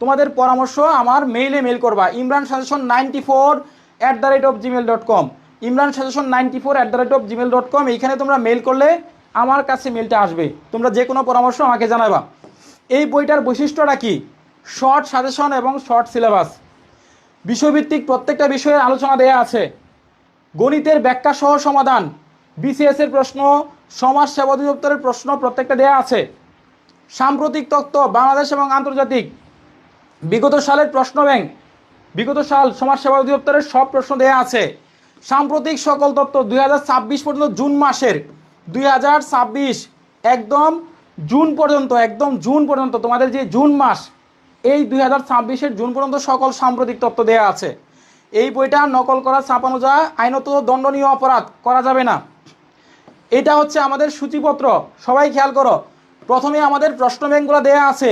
তোমাদের পরামর্শ আমার মেল করবা, imransajeson94@gmail.com, imransajeson94@gmail.com। এইখানে তোমরা মেল করলে আমার কাছে মেলটা আসবে, তোমরা যে কোনো পরামর্শ আমাকে জানাবা। এই বইটার বৈশিষ্ট্যটা কি? শর্ট সাজেশন এবং শর্ট সিলেবাস, বিষয়ভিত্তিক প্রত্যেকটা বিষয়ের আলোচনা দেয়া আছে, গণিতের ব্যাখ্যা সহ সমাধান, বিসিএস এর প্রশ্ন, সমাজ সেবা অধিদপ্তরের প্রশ্ন প্রত্যেকটা দেয়া আছে, সাম্প্রতিক তথ্য বাংলাদেশ এবং আন্তর্জাতিক, বিগত সালের প্রশ্ন ব্যাংক, বিগত সাল সমাজ সেবা অধিদপ্তরের সব প্রশ্ন দেয়া আছে, সাম্প্রতিক সকল তথ্য 2026 পর্যন্ত, জুন মাসের 2026 একদম জুন পর্যন্ত তোমাদের যে জুন মাস, এই 2026-এর জুন পর্যন্ত সকল সাম্প্রতিক তথ্য দেয়া আছে। এই বইটা নকল করা, ছাপানো যা আইনত দণ্ডনীয় অপরাধ, করা যাবে না। এটা হচ্ছে আমাদের সূচিপত্র, সবাই খেয়াল করো। প্রথমে আমাদের প্রশ্ন ব্যাংকগুলো দেয়া আছে,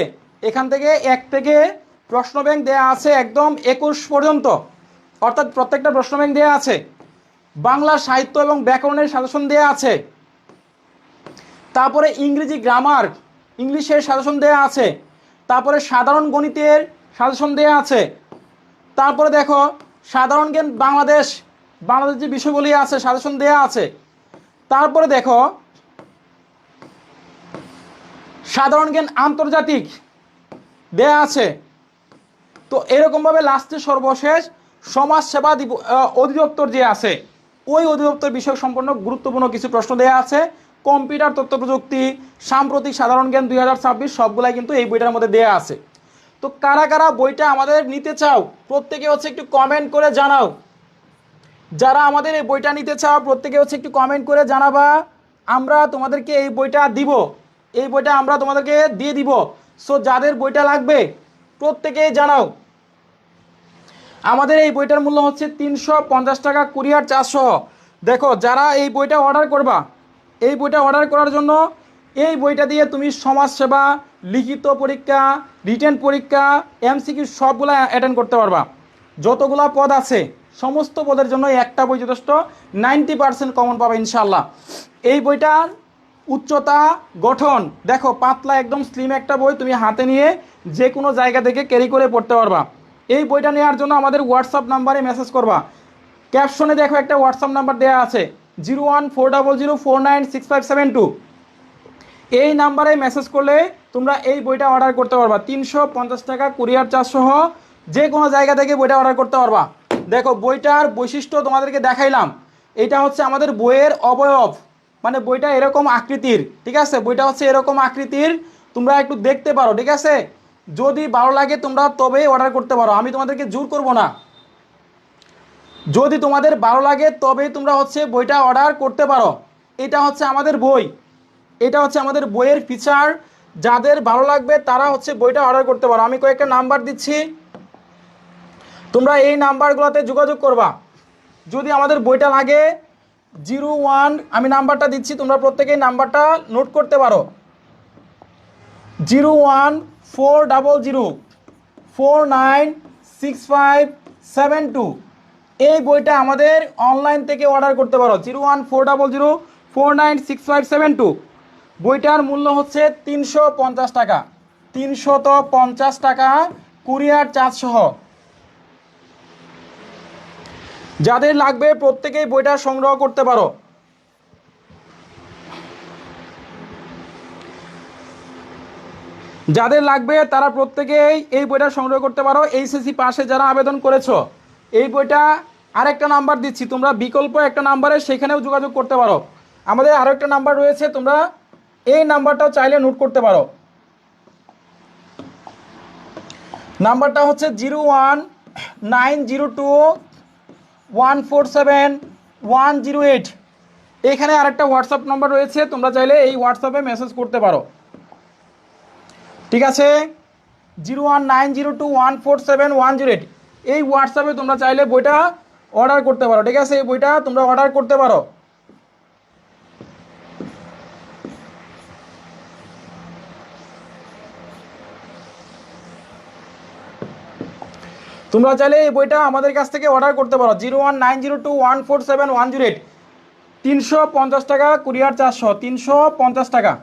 এখান থেকে 1 থেকে প্রশ্ন ব্যাংক দেয়া আছে একদম 21 পর্যন্ত, অর্থাৎ প্রত্যেকটা প্রশ্ন ব্যাংক দেয়া আছে। বাংলা সাহিত্য এবং ব্যাকরণের সাজেশন দেয়া আছে, তারপরে ইংরেজি গ্রামার, ইংলিশের সাজেশন দেয়া আছে, তারপরে সাধারণ গণিতের সাজেশন দেয়া আছে, তারপরে দেখো সাধারণ জ্ঞান বাংলাদেশ যে বিষয়গুলি আছে সাজেশন দেয়া আছে, তারপরে দেখো সাধারণ জ্ঞান আন্তর্জাতিক দেয়া আছে। তো এরকমভাবে লাস্টে সর্বশেষ সমাজ সেবা অধিদপ্তর যে আছে, ওই অধিদপ্তর বিষয়ক সম্পন্ন গুরুত্বপূর্ণ কিছু প্রশ্ন দেয়া আছে, কম্পিউটার তথ্য প্রযুক্তি, সাম্প্রতিক সাধারণ জ্ঞান 2026 সবগুলাই কিন্তু এই বইটার মধ্যে দেয়া আছে। তো কারা কারা বইটা আমাদের নিতে চাও প্রত্যেকে হচ্ছে একটু কমেন্ট করে জানাও। যারা আমাদের এই বইটা নিতে চাও প্রত্যেকে হচ্ছে একটু কমেন্ট করে জানাবা, আমরা তোমাদেরকে এই বইটা দিব, এই বইটা আমরা তোমাদেরকে দিয়ে দিব। সো যাদের বইটা লাগবে প্রত্যেকেই জানাও। আমাদের এই বইটার মূল্য হচ্ছে 350 টাকা, কুরিয়ার 400। দেখো যারা এই বইটা অর্ডার করবা, এই বইটা অর্ডার করার জন্য এই বইটা দিয়ে তুমি সমাজসেবা, লিখিত পরীক্ষা, রিটেন পরীক্ষা, এমসিকিউ সবগুলো অ্যাটেন্ড করতে পারবা। যতগুলা পদ আছে সমস্ত পদের জন্য একটা বই যথেষ্ট, 90% কমন পাবে ইনশাল্লাহ। এই বইটার উচ্চতা, গঠন দেখো, পাতলা একদম স্লিম একটা বই, তুমি হাতে নিয়ে যে কোনো জায়গা থেকে ক্যারি করে পড়তে পারবা। এই বইটা নেওয়ার জন্য আমাদের হোয়াটসঅ্যাপ নাম্বারে মেসেজ করবা। ক্যাপশনে দেখো একটা হোয়াটসঅ্যাপ নাম্বার দেওয়া আছে 01400496572। এই নাম্বারে মেসেজ করলে তোমরা এই বইটা অর্ডার করতে পারবা। 350 টাকা, কুরিয়ার চার্জ সহ যে কোনো জায়গা থেকে বইটা অর্ডার করতে পারবা। দেখো বইটার বৈশিষ্ট্য তোমাদেরকে দেখাইলাম, এটা হচ্ছে আমাদের বইয়ের অবয়ব, মানে বইটা এরকম আকৃতির, ঠিক আছে, বইটা হচ্ছে এরকম আকৃতির, তোমরা একটু দেখতে পারো, ঠিক আছে। যদি ভালো লাগে তোমরা তবেই অর্ডার করতে পারো, আমি তোমাদেরকে জোর করব না। যদি তোমাদের ভালো লাগে তবেই তোমরা হচ্ছে বইটা অর্ডার করতে পারো। এটা হচ্ছে আমাদের বই, এটা হচ্ছে আমাদের বইয়ের ফিচার। যাদের ভালো লাগবে তারা হচ্ছে বইটা অর্ডার করতে পারো। আমি কয়েকটা নাম্বার দিচ্ছি, তোমরা এই নাম্বারগুলোতে যোগাযোগ করবা যদি আমাদের বইটা লাগে। 01, আমি নাম্বারটা দিচ্ছি, তোমরা প্রত্যেকেই নাম্বারটা নোট করতে পারো। 01400496572। এই বইটা আমাদের অনলাইন থেকে অর্ডার করতে পারো, 01400496572। বইটার মূল্য হচ্ছে 350 টাকা, 350 টাকা কুরিয়ার চার্জ সহ। যাদের লাগবে প্রত্যেকেই বইটা সংগ্রহ করতে পারো। যাদের লাগবে তারা প্রত্যেকেই এই বইটা সংগ্রহ করতে পারো। এইচএসসি পাশে যারা আবেদন করেছো, এই বইটা আরেকটা নাম্বার দিচ্ছি, তোমরা বিকল্প একটা নাম্বারে সেখানেও যোগাযোগ করতে পারো। আমাদের আরও একটা নাম্বার রয়েছে, তোমরা এই নাম্বারটাও চাইলে নোট করতে পারো। নাম্বারটা হচ্ছে 01902147108। এখানে আরেকটা হোয়াটসঅ্যাপ নাম্বার রয়েছে, তোমরা চাইলে এই হোয়াটসঅ্যাপে মেসেজ করতে পারো। ঠিক আছে, 01902147108 এই হোয়াটসঅ্যাপে তোমরা চাইলে বইটা অর্ডার করতে পারো। ঠিক আছে, এই বইটা তোমরা অর্ডার করতে পারো। তোমরা চাইলে এই বইটা আমাদের কাছ থেকে অর্ডার করতে পারো। 01902147108, 350 টাকা কুরিয়ার চার্জ সহ, 350 টাকা।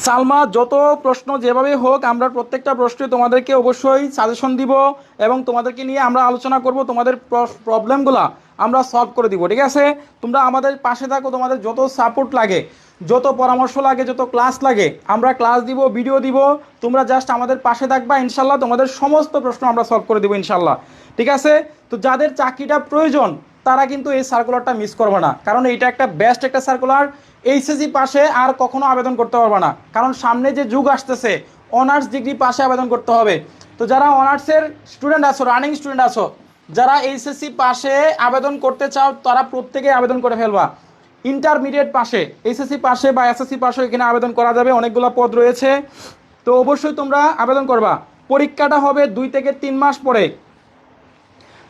সালমা, যত প্রশ্ন যেভাবে হোক আমরা প্রত্যেকটা প্রশ্নে তোমাদেরকে অবশ্যই সাজেশন দিব এবং তোমাদেরকে নিয়ে আমরা আলোচনা করব, তোমাদের প্রবলেমগুলো আমরা সলভ করে দিব। ঠিক আছে, তোমরা আমাদের পাশে থাকো, তোমাদের যত সাপোর্ট লাগে, যত পরামর্শ লাগে, যত ক্লাস লাগে আমরা ক্লাস দিব, ভিডিও দিব, তোমরা জাস্ট আমাদের পাশে থাকবা, ইনশাল্লাহ তোমাদের সমস্ত প্রশ্ন আমরা সলভ করে দেবো ইনশাল্লাহ। ঠিক আছে, তো যাদের চাকরিটা প্রয়োজন তারা কিন্তু এই সার্কুলারটা মিস করবে না, কারণ এইটা একটা বেস্ট একটা সার্কুলার। এইচএসসি পাশে আর কখনো আবেদন করতে পারবে না, কারণ সামনে যে যুগ আসতেছে অনার্স ডিগ্রি পাশে আবেদন করতে হবে। তো যারা অনার্সের স্টুডেন্ট আছো, রানিং স্টুডেন্ট আছো, যারা এইচএসসি পাশে আবেদন করতে চাও তারা প্রত্যেকে আবেদন করে ফেলবা। ইন্টারমিডিয়েট পাশে, এইচএসসি পাশে বা এসএসসি পাশে এখানে আবেদন করা যাবে, অনেকগুলো পদ রয়েছে। তো অবশ্যই তোমরা আবেদন করবা। পরীক্ষাটা হবে 2 থেকে 3 মাস পরে।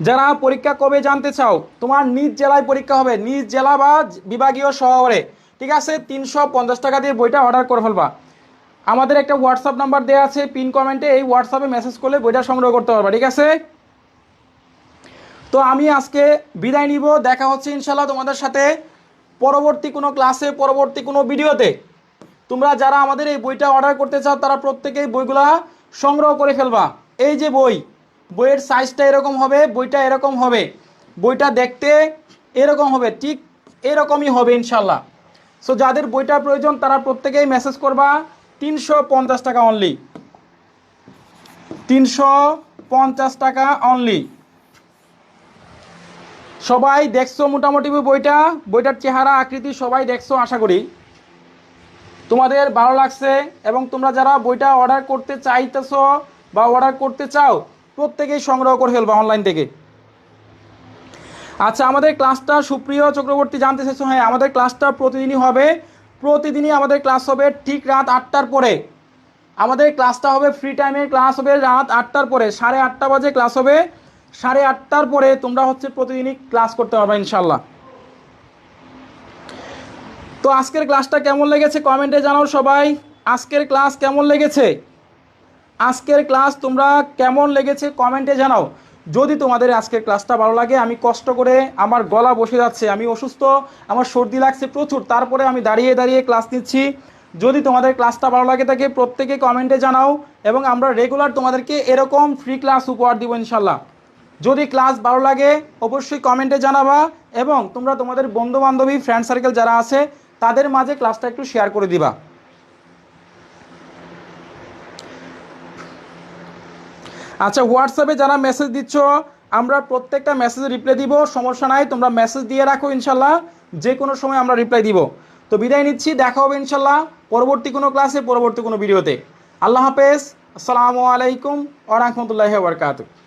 যারা পরীক্ষা কবে জানতে চাও, তোমার নিজ জেলায় পরীক্ষা হবে, নিজ জেলা বা বিভাগীয় শহরে। ঠিক আছে, 350 টাকা দিয়ে বইটা অর্ডার করে ফেলবা। আমাদের একটা হোয়াটসঅ্যাপ নাম্বার দেওয়া আছে পিন কমেন্টে, এই হোয়াটসঅ্যাপে মেসেজ করলে বইটা সংগ্রহ করতে পারবা। ঠিক আছে, তো আমি আজকে বিদায় নিব, দেখা হচ্ছে ইনশাল্লাহ তোমাদের সাথে পরবর্তী কোনো ক্লাসে, পরবর্তী কোনো ভিডিওতে। তোমরা যারা আমাদের এই বইটা অর্ডার করতে চাও তারা প্রত্যেকেই বইগুলা সংগ্রহ করে ফেলবা। এই যে বইয়ের সাইজটা এরকম হবে, বইটা এরকম হবে, বইটা দেখতে এরকম হবে, ঠিক এরকমই হবে ইনশাল্লাহ। সো যাদের বইটা প্রয়োজন তারা প্রত্যেকেই মেসেজ করবা। 350 টাকা অনলি, 350 টাকা অনলি। সবাই দেখছো মোটামুটি বইটার চেহারা আকৃতি সবাই দেখছো, আশা করি তোমাদের ভালো লাগছে এবং তোমরা যারা বইটা অর্ডার করতে চাইতেছো বা অর্ডার করতে চাও প্রত্যেকেই সংগ্রহ করে ফেলবা অনলাইন থেকে। আচ্ছা, আমাদের ক্লাসটা সুপ্রিয় চক্রবর্তী জানতে চাইছো? হ্যাঁ, আমাদের ক্লাসটা প্রতিদিনই হবে, প্রতিদিনই আমাদের ক্লাস হবে ঠিক রাত 8টার পরে। আমাদের ক্লাসটা হবে ফ্রি টাইমে, ক্লাস হবে রাত 8টার পরে, 8:30 বাজে ক্লাস হবে, 8:30 পরে তোমরা হচ্ছে প্রতিদিনই ক্লাস করতে পারবে ইনশাল্লাহ। তো আজকের ক্লাসটা কেমন লেগেছে কমেন্টে জানাও সবাই। আজকের ক্লাস কেমন লেগেছে, আজকের ক্লাস তোমরা কেমন লেগেছে কমেন্টে জানাও। যদি তোমাদের আজকের ক্লাসটা ভালো লাগে, আমি কষ্ট করে, আমার গলা বসে যাচ্ছে, আমি অসুস্থ, আমার সর্দি লাগছে প্রচুর, তারপরে আমি দাঁড়িয়ে দাঁড়িয়ে ক্লাস নিচ্ছি। যদি তোমাদের ক্লাসটা ভালো লাগে থাকে প্রত্যেকে কমেন্টে জানাও এবং আমরা রেগুলার তোমাদেরকে এরকম ফ্রি ক্লাস উপহার দিব ইনশাল্লাহ। যদি ক্লাস ভালো লাগে অবশ্যই কমেন্টে জানাবা এবং তোমরা তোমাদের বন্ধুবান্ধবী ফ্রেন্ড সার্কেল যারা আছে তাদের মাঝে ক্লাসটা একটু শেয়ার করে দিবা। আচ্ছা, হোয়াটসঅ্যাপে যারা মেসেজ দিচ্ছ আমরা প্রত্যেকটা মেসেজে রিপ্লাই দিব, সমস্যা নাই, তোমরা মেসেজ দিয়ে রাখো, ইনশাল্লাহ যে কোনো সময় আমরা রিপ্লাই দিব। তো বিদায় নিচ্ছি, দেখা হবে ইনশাল্লাহ পরবর্তী কোনো ক্লাসে, পরবর্তী কোনো ভিডিওতে। আল্লাহ হাফেজ, আসসালামু আলাইকুম ওয়া রাহমাতুল্লাহি ওয়া বারাকাতুহু।